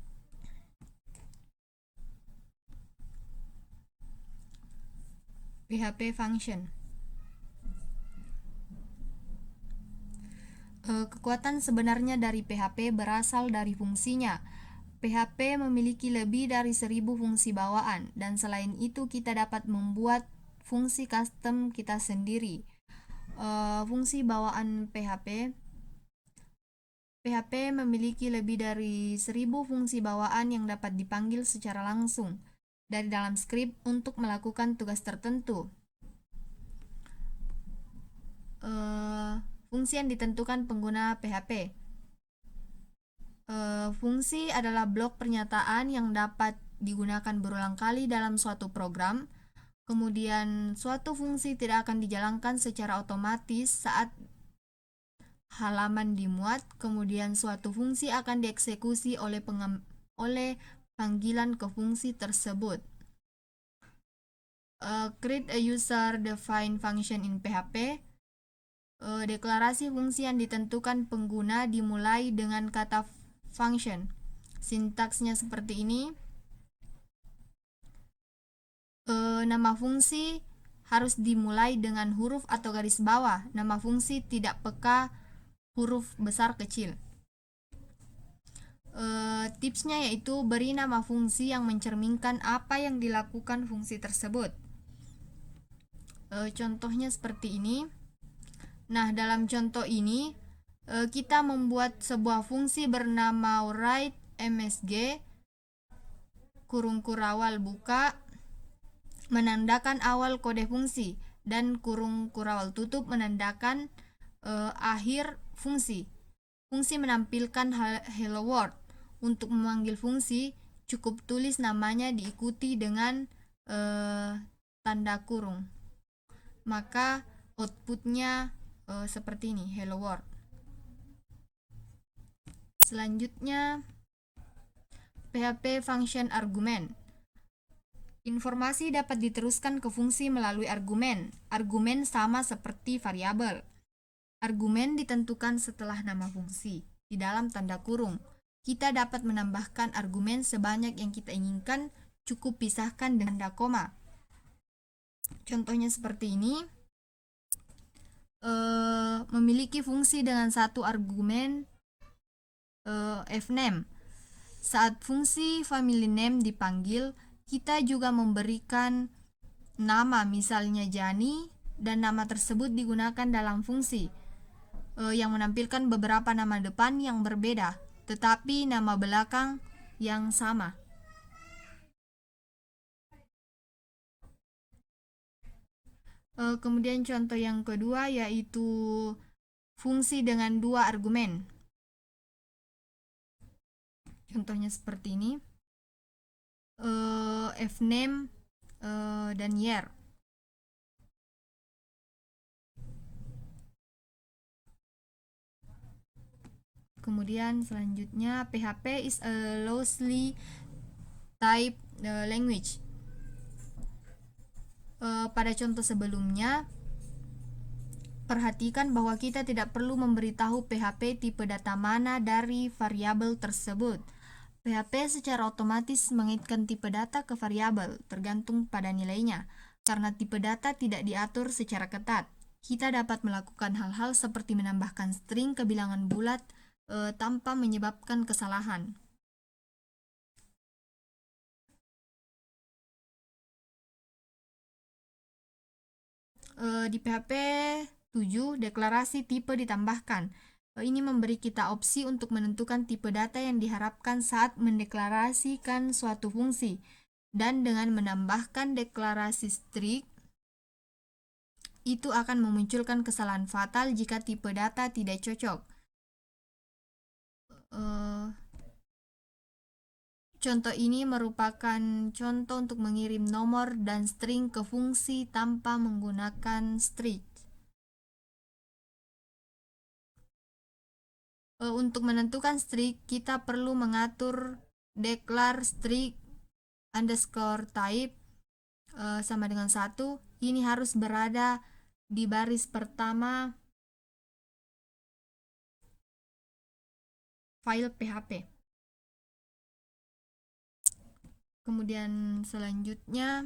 PHP function. Kekuatan sebenarnya dari PHP berasal dari fungsinya. PHP memiliki lebih dari 1000 fungsi bawaan, dan selain itu kita dapat membuat fungsi custom kita sendiri. Fungsi bawaan PHP memiliki lebih dari 1000 fungsi bawaan yang dapat dipanggil secara langsung dari dalam skrip untuk melakukan tugas tertentu. Fungsi yang ditentukan pengguna PHP. Fungsi adalah blok pernyataan yang dapat digunakan berulang kali dalam suatu program. Kemudian suatu fungsi tidak akan dijalankan secara otomatis saat halaman dimuat. Kemudian suatu fungsi akan dieksekusi oleh panggilan ke fungsi tersebut. Create a user defined function in PHP. Deklarasi fungsi yang ditentukan pengguna dimulai dengan kata function. Sintaksnya seperti ini. Nama fungsi harus dimulai dengan huruf atau garis bawah. Nama fungsi tidak peka huruf besar kecil. Tipsnya yaitu beri nama fungsi yang mencerminkan apa yang dilakukan fungsi tersebut. Contohnya seperti ini. Nah, dalam contoh ini kita membuat sebuah fungsi bernama write msg kurung kurawal buka menandakan awal kode fungsi dan kurung kurawal tutup menandakan akhir fungsi. Fungsi menampilkan hello world. Untuk memanggil fungsi cukup tulis namanya diikuti dengan tanda kurung. Maka outputnya seperti ini, hello world. Selanjutnya PHP function argumen. Informasi dapat diteruskan ke fungsi melalui argumen. Argumen sama seperti variabel. Argumen ditentukan setelah nama fungsi di dalam tanda kurung. Kita dapat menambahkan argumen sebanyak yang kita inginkan, cukup pisahkan dengan tanda koma. Contohnya seperti ini. Memiliki fungsi dengan satu argumen fname. Saat fungsi family name dipanggil, kita juga memberikan nama, misalnya Jani, dan nama tersebut digunakan dalam fungsi yang menampilkan beberapa nama depan yang berbeda, tetapi nama belakang yang sama. Kemudian contoh yang kedua yaitu fungsi dengan dua argumen. Contohnya seperti ini. Fname dan year. Kemudian selanjutnya PHP is a loosely typed language. Pada contoh sebelumnya, perhatikan bahwa kita tidak perlu memberitahu PHP tipe data mana dari variabel tersebut. PHP secara otomatis mengaitkan tipe data ke variabel tergantung pada nilainya. Karena tipe data tidak diatur secara ketat, kita dapat melakukan hal-hal seperti menambahkan string ke bilangan bulat tanpa menyebabkan kesalahan. Di PHP 7, deklarasi tipe ditambahkan. Ini memberi kita opsi untuk menentukan tipe data yang diharapkan saat mendeklarasikan suatu fungsi. Dan dengan menambahkan deklarasi strict, itu akan memunculkan kesalahan fatal jika tipe data tidak cocok. Contoh ini merupakan contoh untuk mengirim nomor dan string ke fungsi tanpa menggunakan strict. Untuk menentukan strict, kita perlu mengatur declare strict underscore type sama dengan 1. Ini harus berada di baris pertama file PHP. Kemudian selanjutnya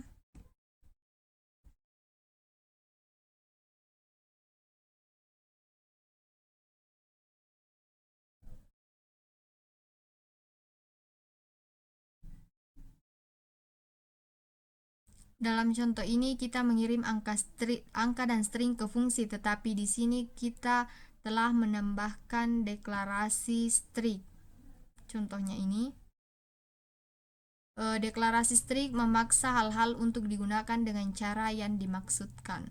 dalam contoh ini kita mengirim angka dan string ke fungsi, tetapi di sini kita telah menambahkan deklarasi strict. Contohnya ini. Deklarasi strict memaksa hal-hal untuk digunakan dengan cara yang dimaksudkan.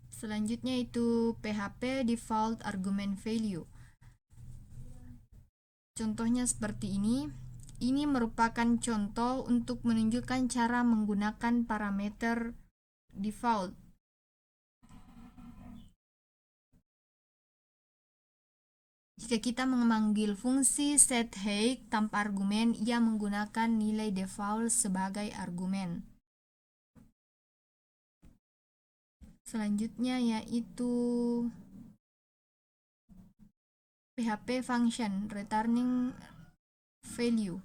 Selanjutnya itu PHP default argument value. Contohnya seperti ini. Ini merupakan contoh untuk menunjukkan cara menggunakan parameter default. Jika kita memanggil fungsi setHeight tanpa argumen, ia menggunakan nilai default sebagai argumen. Selanjutnya yaitu PHP function returning value.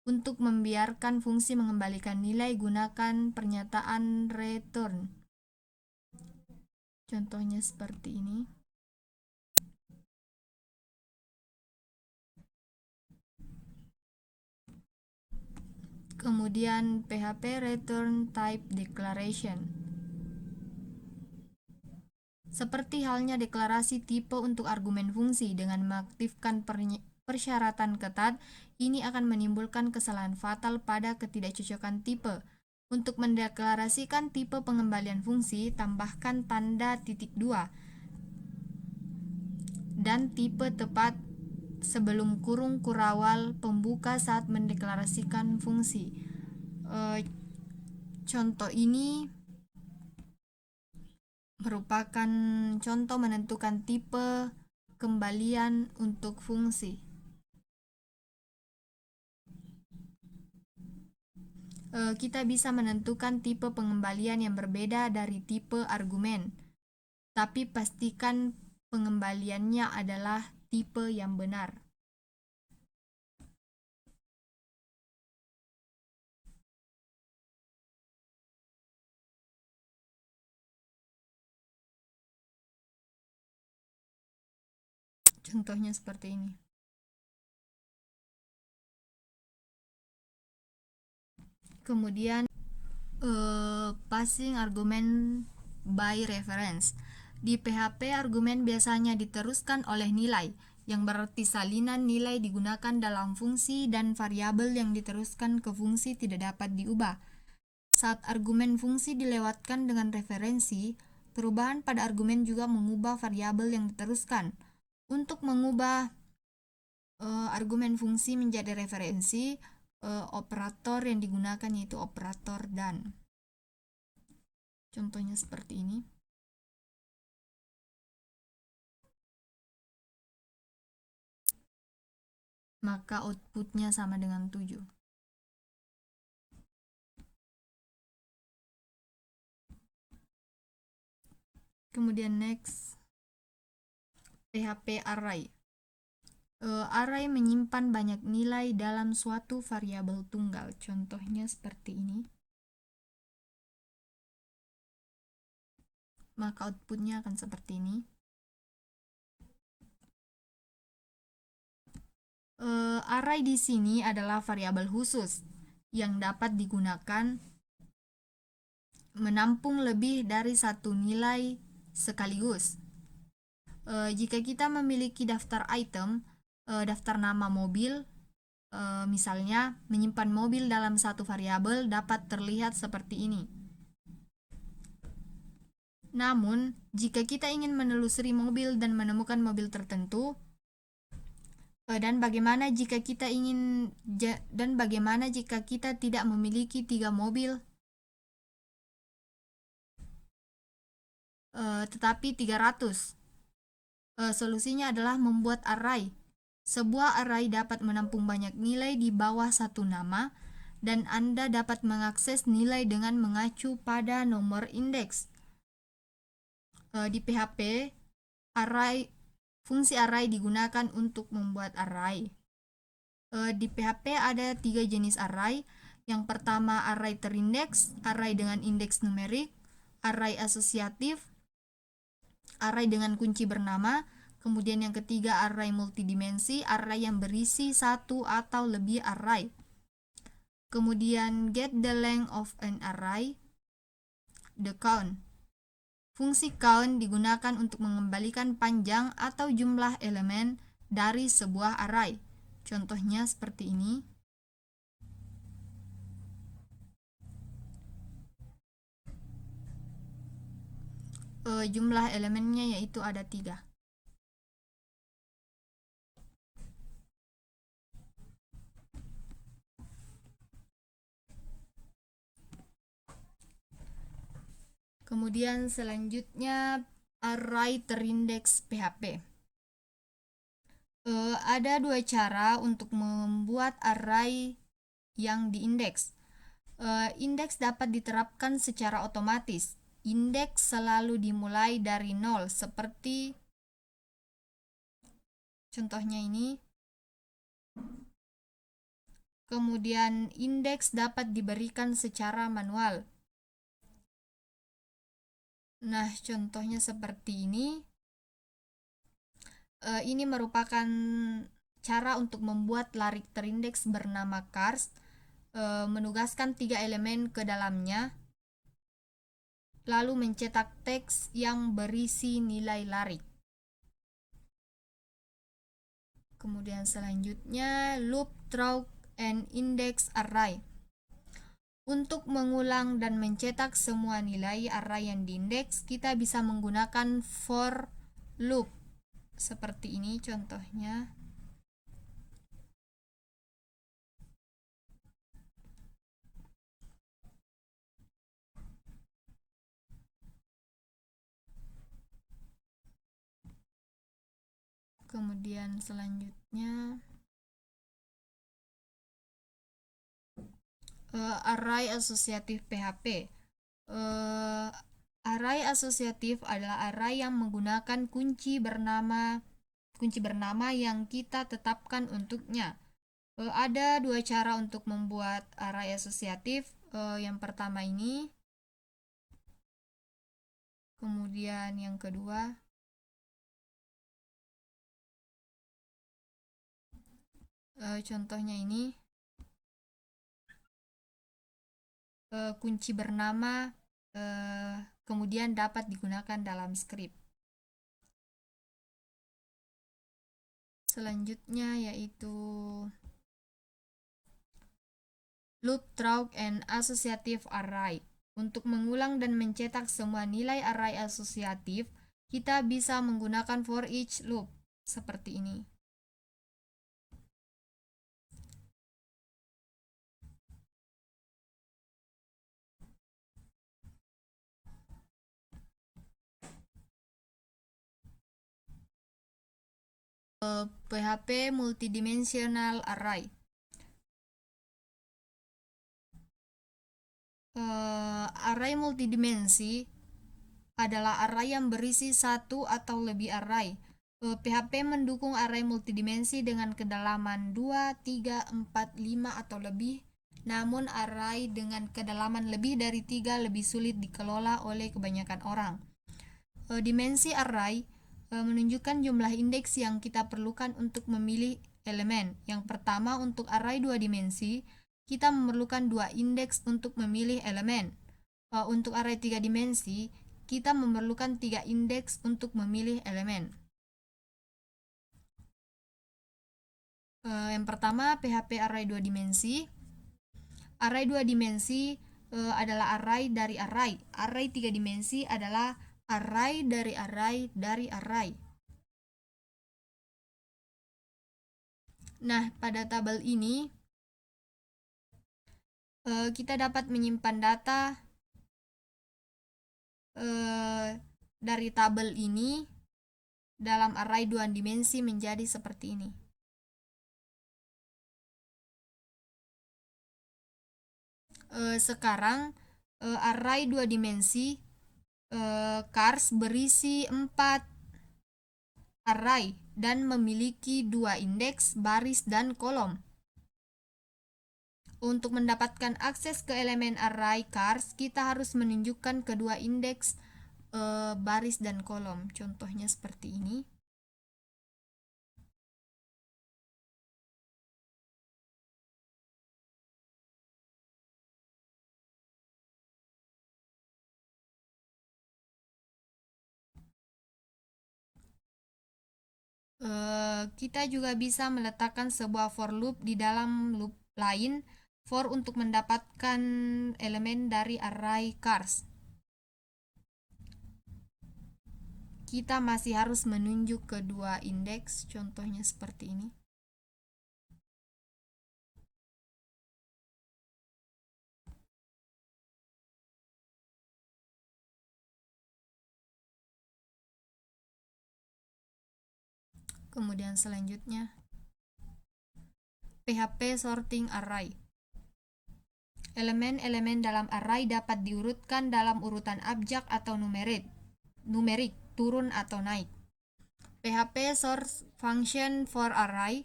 Untuk membiarkan fungsi mengembalikan nilai, gunakan pernyataan return. Contohnya seperti ini. Kemudian PHP return type declaration. Seperti halnya deklarasi tipe untuk argumen fungsi, dengan mengaktifkan persyaratan ketat, ini akan menimbulkan kesalahan fatal pada ketidakcocokan tipe. Untuk mendeklarasikan tipe pengembalian fungsi, tambahkan tanda titik 2 dan tipe tepat sebelum kurung kurawal pembuka saat mendeklarasikan fungsi. Contoh ini merupakan contoh menentukan tipe kembalian untuk fungsi. Kita bisa menentukan tipe pengembalian yang berbeda dari tipe argumen, tapi pastikan pengembaliannya adalah tipe yang benar. Contohnya seperti ini. Kemudian passing argumen by reference. Di PHP, argumen biasanya diteruskan oleh nilai, yang berarti salinan nilai digunakan dalam fungsi dan variabel yang diteruskan ke fungsi tidak dapat diubah. Saat argumen fungsi dilewatkan dengan referensi, perubahan pada argumen juga mengubah variabel yang diteruskan. Untuk mengubah argumen fungsi menjadi referensi, operator yang digunakan yaitu operator dan. Contohnya seperti ini. Maka outputnya sama dengan 7. Kemudian next, PHP array. Array menyimpan banyak nilai dalam suatu variabel tunggal. Contohnya seperti ini. maka outputnya akan seperti ini. Array di sini adalah variabel khusus yang dapat digunakan menampung lebih dari satu nilai sekaligus. Jika kita memiliki daftar item, daftar nama mobil, misalnya menyimpan mobil dalam satu variabel dapat terlihat seperti ini. Namun, jika kita ingin menelusuri mobil dan menemukan mobil tertentu, dan bagaimana jika kita tidak memiliki 3 mobil, tetapi 300? Solusinya adalah membuat array. Sebuah array dapat menampung banyak nilai di bawah satu nama, dan Anda dapat mengakses nilai dengan mengacu pada nomor indeks. Di PHP, fungsi array digunakan untuk membuat array. Di PHP ada 3 jenis array. Yang pertama array terindeks, array dengan indeks numerik, array asosiatif, array dengan kunci bernama. Kemudian yang ketiga array multidimensi, array yang berisi satu atau lebih array. Kemudian get the length of an array, the count. Fungsi count digunakan untuk mengembalikan panjang atau jumlah elemen dari sebuah array. Contohnya seperti ini. Jumlah elemennya yaitu ada 3. Kemudian selanjutnya array terindeks PHP. Ada 2 cara untuk membuat array yang diindeks. Indeks dapat diterapkan secara otomatis. Indeks selalu dimulai dari 0, seperti contohnya ini. Kemudian indeks dapat diberikan secara manual. Nah, contohnya seperti ini. Ini merupakan cara untuk membuat larik terindeks bernama cars, menugaskan 3 elemen ke dalamnya, lalu mencetak teks yang berisi nilai larik. Kemudian selanjutnya loop, through, and index array. Untuk mengulang dan mencetak semua nilai array yang diindeks, kita bisa menggunakan for loop. Seperti ini contohnya. Kemudian selanjutnya array asosiatif PHP. Array asosiatif adalah array yang menggunakan kunci bernama yang kita tetapkan untuknya. Ada 2 cara untuk membuat array asosiatif. Yang pertama ini, kemudian yang kedua. Contohnya ini, kunci bernama kemudian dapat digunakan dalam script. Selanjutnya yaitu loop, through, and associative array. Untuk mengulang dan mencetak semua nilai array asosiatif, kita bisa menggunakan for each loop seperti ini. PHP multidimensional array. Array multidimensi adalah array yang berisi satu atau lebih array. PHP mendukung array multidimensi dengan kedalaman 2, 3, 4, 5 atau lebih. Namun array dengan kedalaman lebih dari 3 lebih sulit dikelola oleh kebanyakan orang. Dimensi array menunjukkan jumlah indeks yang kita perlukan untuk memilih elemen. Yang pertama, untuk array 2 dimensi, kita memerlukan 2 indeks untuk memilih elemen. Untuk array 3 dimensi, kita memerlukan 3 indeks untuk memilih elemen. Yang pertama, PHP array 2 dimensi. Array 2 dimensi adalah array dari array. Array 3 dimensi adalah array dari array dari array. Nah, pada tabel ini kita dapat menyimpan data dari tabel ini dalam array 2 dimensi menjadi seperti ini. Sekarang array 2 dimensi cars berisi 4 array dan memiliki 2 indeks baris dan kolom. Untuk mendapatkan akses ke elemen array cars, kita harus menunjukkan kedua indeks baris dan kolom. Contohnya seperti ini. Kita juga bisa meletakkan sebuah for loop di dalam loop lain, for untuk mendapatkan elemen dari array cars. Kita masih harus menunjuk kedua indeks, contohnya seperti ini. Kemudian selanjutnya, PHP sorting array. Elemen-elemen dalam array dapat diurutkan dalam urutan abjak atau numerik, turun atau naik. PHP sort function for array.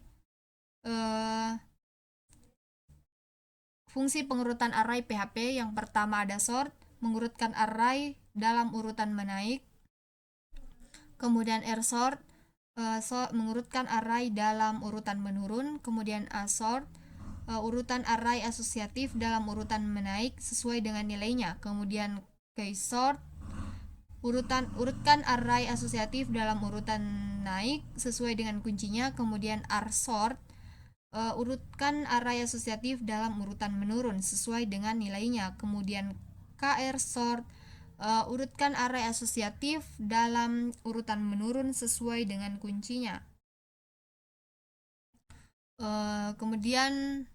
Fungsi pengurutan array PHP yang pertama ada sort, mengurutkan array dalam urutan menaik. Kemudian rsort, mengurutkan array dalam urutan menurun. Kemudian asort, urutan array asosiatif dalam urutan menaik sesuai dengan nilainya. Kemudian keysort, urutkan array asosiatif dalam urutan naik sesuai dengan kuncinya. Kemudian rsort, urutkan array asosiatif dalam urutan menurun sesuai dengan nilainya. Kemudian krsort, urutkan array asosiatif dalam urutan menurun sesuai dengan kuncinya. Kemudian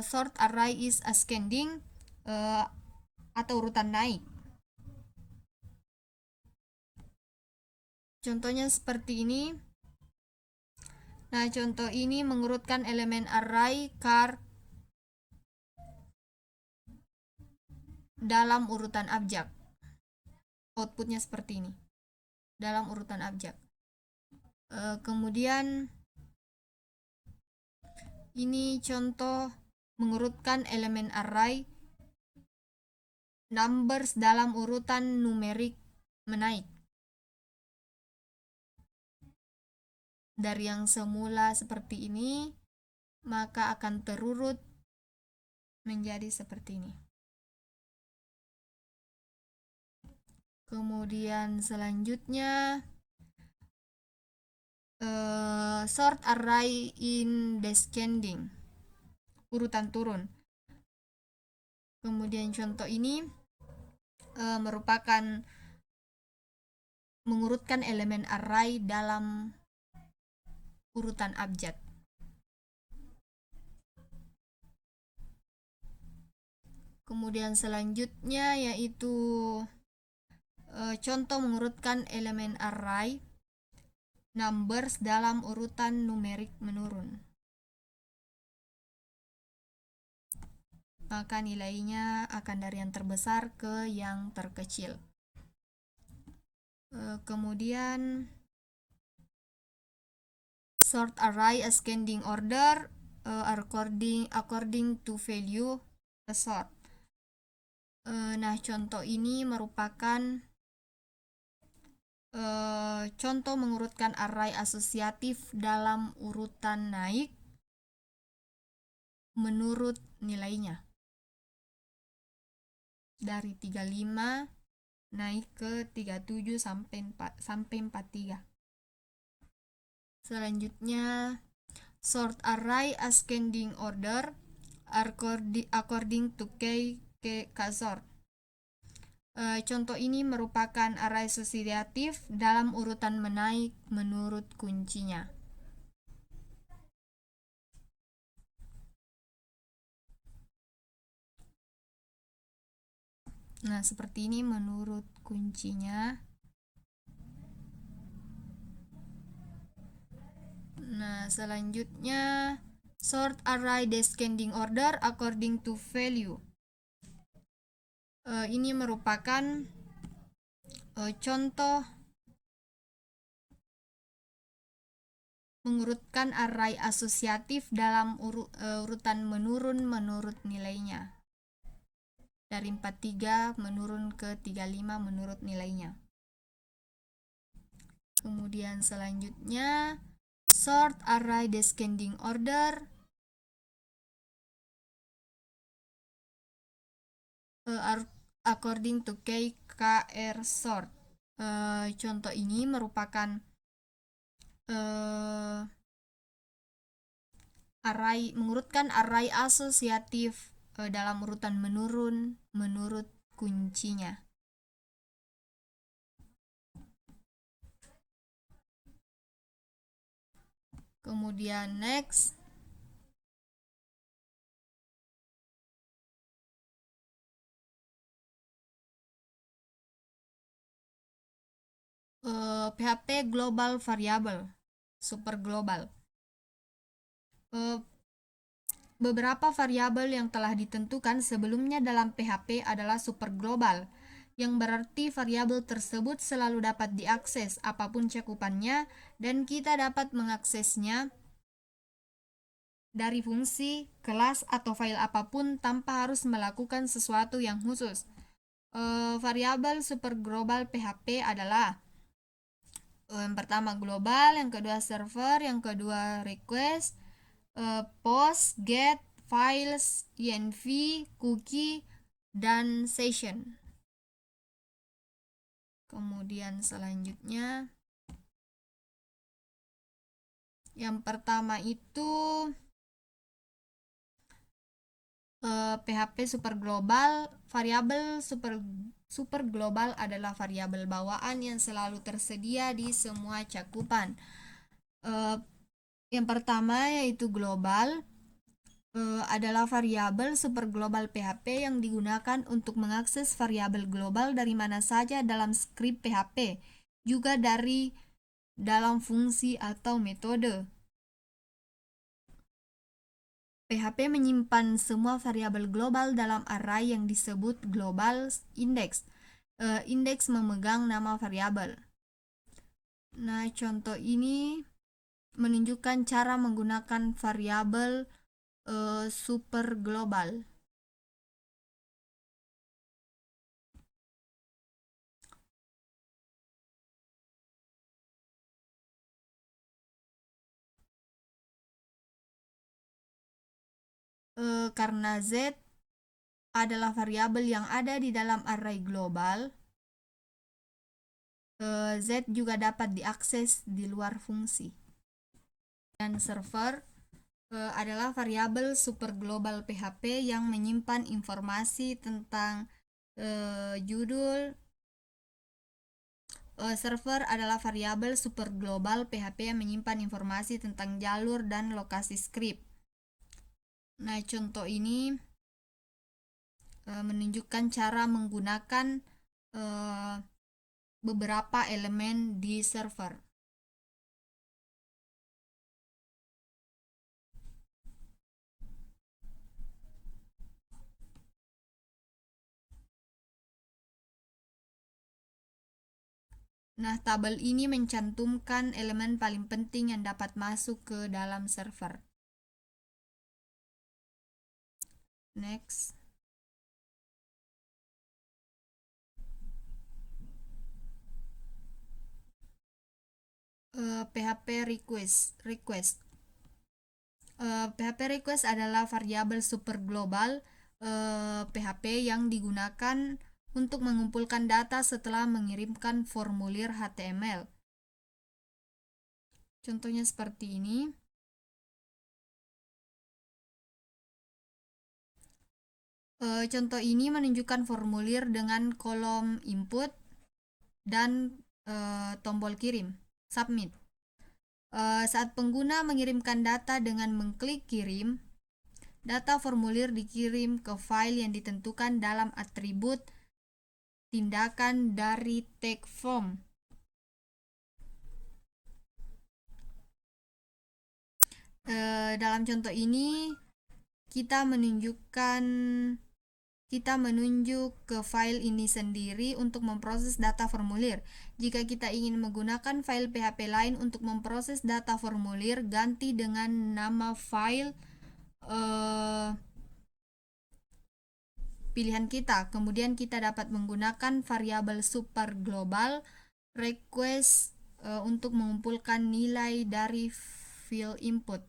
sort array is ascending atau urutan naik. Contohnya seperti ini. Nah, contoh ini mengurutkan elemen array car dalam urutan abjak. Outputnya seperti ini, dalam urutan abjak. Kemudian ini contoh mengurutkan elemen array numbers dalam urutan numerik menaik. Dari yang semula seperti ini, maka akan terurut menjadi seperti ini. Kemudian selanjutnya sort array in descending, urutan turun. Kemudian contoh ini merupakan mengurutkan elemen array dalam urutan abjad. Kemudian selanjutnya yaitu contoh mengurutkan elemen array numbers dalam urutan numerik menurun. Maka nilainya akan dari yang terbesar ke yang terkecil. Kemudian sort array ascending order according to value sort. Nah, contoh ini merupakan Contoh mengurutkan array asosiatif dalam urutan naik menurut nilainya. Dari 35 naik ke 37 sampai 43. Selanjutnya, sort array ascending order according to k-sort. Contoh ini merupakan array asosiatif dalam urutan menaik menurut kuncinya. Nah, seperti ini menurut kuncinya. Nah, selanjutnya sort array descending order according to value. Ini merupakan contoh mengurutkan array asosiatif dalam urutan menurun menurut nilainya. Dari 43 menurun ke 35 menurut nilainya. Kemudian selanjutnya sort array descending order according to k-kr sort. Contoh ini merupakan mengurutkan array asosiatif dalam urutan menurun menurut kuncinya. Kemudian next, PHP global variable, super global. Beberapa variabel yang telah ditentukan sebelumnya dalam PHP adalah super global, yang berarti variabel tersebut selalu dapat diakses apapun cakupannya dan kita dapat mengaksesnya dari fungsi, kelas, atau file apapun tanpa harus melakukan sesuatu yang khusus. Variabel super global PHP adalah yang pertama global, yang kedua server, yang kedua request, post, get, files, env, cookie, dan session. Kemudian selanjutnya yang pertama itu PHP super global. Variabel super global adalah variabel bawaan yang selalu tersedia di semua cakupan. Yang pertama yaitu global. Adalah variabel super global PHP yang digunakan untuk mengakses variabel global dari mana saja dalam skrip PHP, juga dari dalam fungsi atau metode. PHP menyimpan semua variabel global dalam array yang disebut global index. Indeks memegang nama variabel. Nah, contoh ini menunjukkan cara menggunakan variabel super global. Karena Z adalah variabel yang ada di dalam array global, Z juga dapat diakses di luar fungsi. Dan server adalah variabel super global PHP yang menyimpan informasi tentang judul. Server adalah variabel super global PHP yang menyimpan informasi tentang jalur dan lokasi script. Nah, contoh ini menunjukkan cara menggunakan beberapa elemen di server. Nah, tabel ini mencantumkan elemen paling penting yang dapat masuk ke dalam server. Next. PHP request. PHP request adalah variabel super global PHP yang digunakan untuk mengumpulkan data setelah mengirimkan formulir HTML. Contohnya seperti ini. Contoh ini menunjukkan formulir dengan kolom input dan tombol kirim, submit. Saat pengguna mengirimkan data dengan mengklik kirim, data formulir dikirim ke file yang ditentukan dalam atribut tindakan dari tag form. Dalam contoh ini kita menunjuk ke file ini sendiri untuk memproses data formulir. Jika kita ingin menggunakan file PHP lain untuk memproses data formulir, ganti dengan nama file pilihan kita. Kemudian kita dapat menggunakan variabel super global request untuk mengumpulkan nilai dari field input.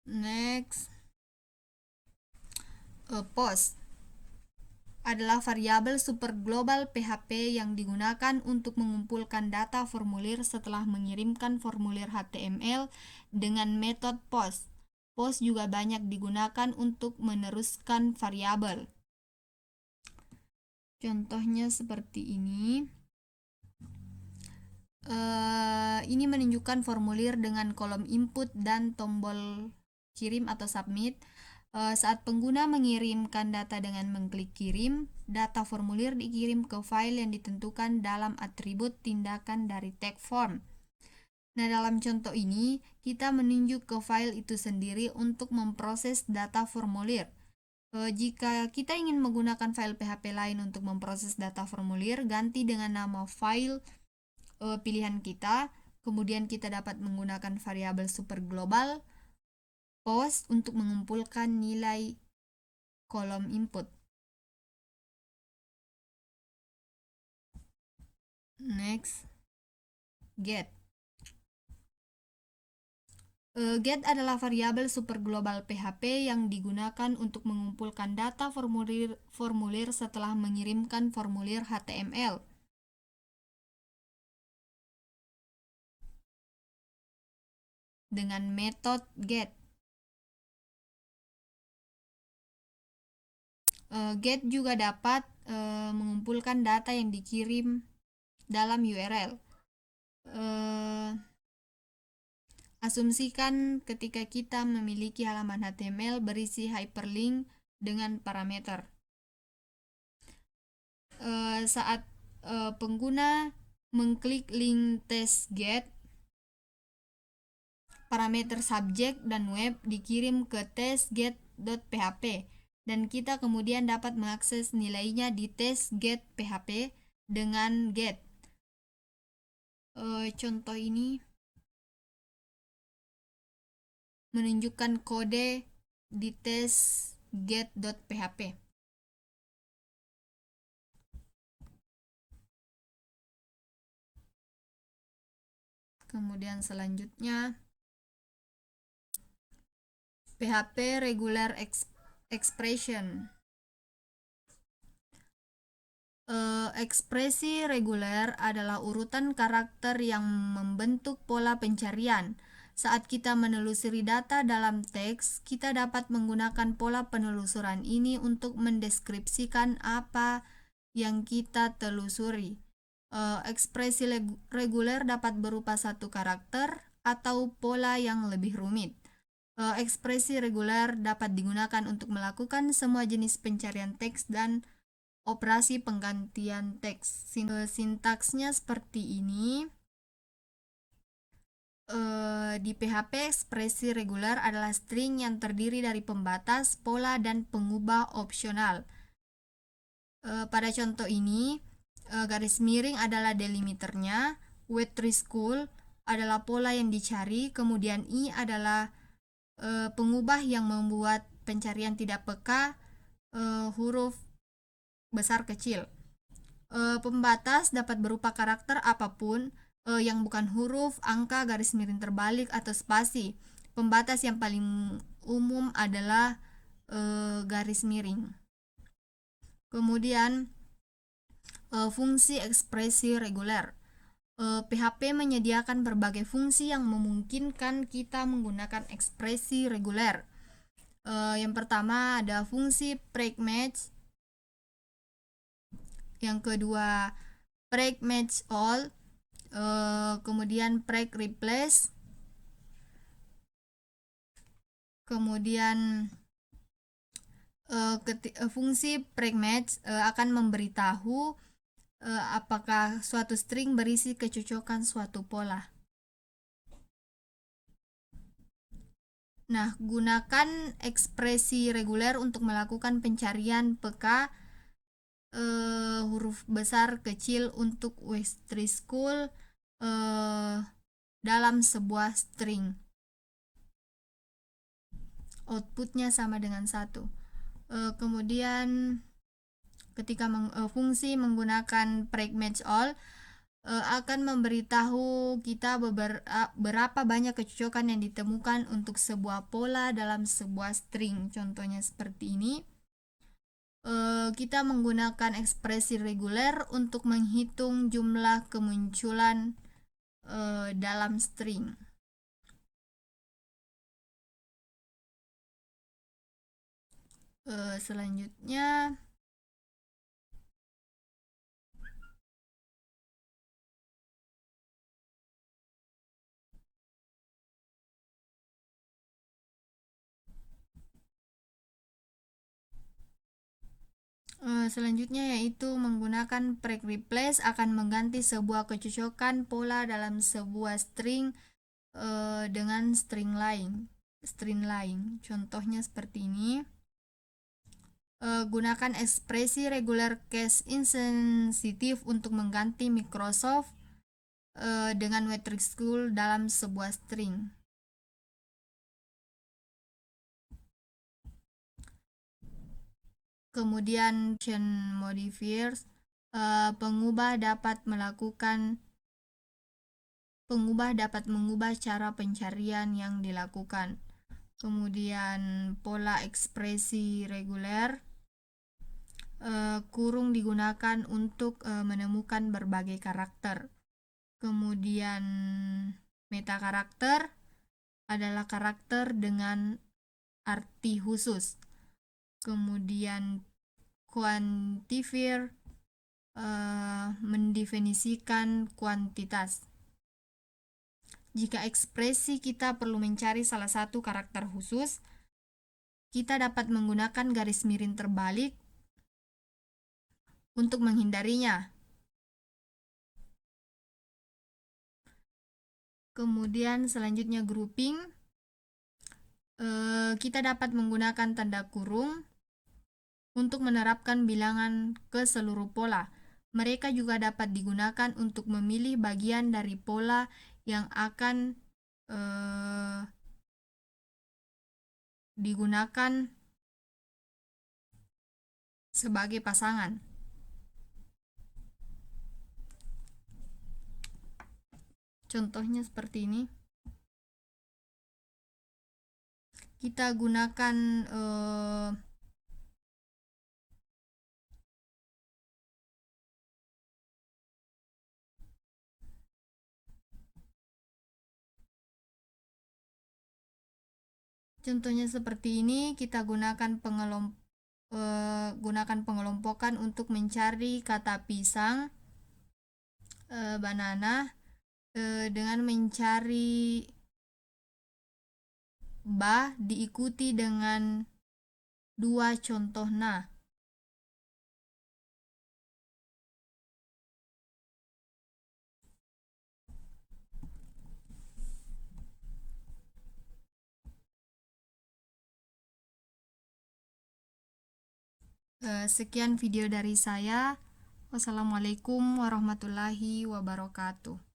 Next, post adalah variabel super global PHP yang digunakan untuk mengumpulkan data formulir setelah mengirimkan formulir HTML dengan metode post. Post juga banyak digunakan untuk meneruskan variabel. Contohnya seperti ini. Ini menunjukkan formulir dengan kolom input dan tombol kirim atau submit. Saat pengguna mengirimkan data dengan mengklik kirim, data formulir dikirim ke file yang ditentukan dalam atribut tindakan dari tag form. Nah, dalam contoh ini, kita menunjuk ke file itu sendiri untuk memproses data formulir. Jika kita ingin menggunakan file PHP lain untuk memproses data formulir, ganti dengan nama file pilihan kita. Kemudian kita dapat menggunakan variabel super global post untuk mengumpulkan nilai kolom input. Next, get. Get adalah variabel super global PHP yang digunakan untuk mengumpulkan data formulir setelah mengirimkan formulir HTML. Dengan metode get. Get juga dapat mengumpulkan data yang dikirim dalam URL. Asumsikan ketika kita memiliki halaman HTML berisi hyperlink dengan parameter. Saat pengguna mengklik link test get, parameter subjek dan web dikirim ke testget.php dan kita kemudian dapat mengakses nilainya di testget.php dengan get. Contoh ini menunjukkan kode di testget.php. Kemudian selanjutnya PHP regular expression. Ekspresi reguler adalah urutan karakter yang membentuk pola pencarian. Saat kita menelusuri data dalam teks, kita dapat menggunakan pola penelusuran ini untuk mendeskripsikan apa yang kita telusuri. Ekspresi reguler dapat berupa satu karakter atau pola yang lebih rumit. Ekspresi reguler dapat digunakan untuk melakukan semua jenis pencarian teks dan operasi penggantian teks. Sintaksnya seperti ini. Di PHP, ekspresi reguler adalah string yang terdiri dari pembatas, pola, dan pengubah opsional. Pada contoh ini, garis miring adalah delimiternya, #school adalah pola yang dicari, kemudian i adalah pengubah yang membuat pencarian tidak peka huruf besar kecil. Pembatas dapat berupa karakter apapun yang bukan huruf, angka, garis miring terbalik, atau spasi. Pembatas yang paling umum adalah garis miring. Kemudian fungsi ekspresi reguler. PHP menyediakan berbagai fungsi yang memungkinkan kita menggunakan ekspresi reguler. Yang pertama ada fungsi break match. Yang kedua break match all. Kemudian break replace. Kemudian fungsi break match akan memberitahu apakah suatu string berisi kecocokan suatu pola. Nah, gunakan ekspresi reguler untuk melakukan pencarian peka huruf besar kecil untuk Westry School dalam sebuah string. Outputnya sama dengan 1. Kemudian ketika fungsi menggunakan break match all akan memberitahu kita berapa banyak kecocokan yang ditemukan untuk sebuah pola dalam sebuah string. Contohnya seperti ini. Kita menggunakan ekspresi reguler untuk menghitung jumlah kemunculan dalam string. Selanjutnya yaitu menggunakan break replace akan mengganti sebuah kecocokan pola dalam sebuah string dengan string lain. Contohnya seperti ini. Gunakan ekspresi regular case insensitive untuk mengganti Microsoft dengan Westry School dalam sebuah string. Kemudian function modifiers, pengubah dapat mengubah cara pencarian yang dilakukan. Kemudian pola ekspresi reguler, kurung digunakan untuk menemukan berbagai karakter. Kemudian meta karakter adalah karakter dengan arti khusus. Kemudian quantifier mendefinisikan kuantitas. Jika ekspresi kita perlu mencari salah satu karakter khusus, kita dapat menggunakan garis miring terbalik untuk menghindarinya. Kemudian selanjutnya grouping. Kita dapat menggunakan tanda kurung untuk menerapkan bilangan ke seluruh pola. Mereka juga dapat digunakan untuk memilih bagian dari pola yang akan digunakan sebagai pasangan. Contohnya seperti ini. Kita gunakan contohnya seperti ini, kita gunakan pengelompokan untuk mencari kata pisang, banana, dengan mencari ba diikuti dengan 2 contoh nah. Sekian video dari saya. Wassalamualaikum warahmatullahi wabarakatuh.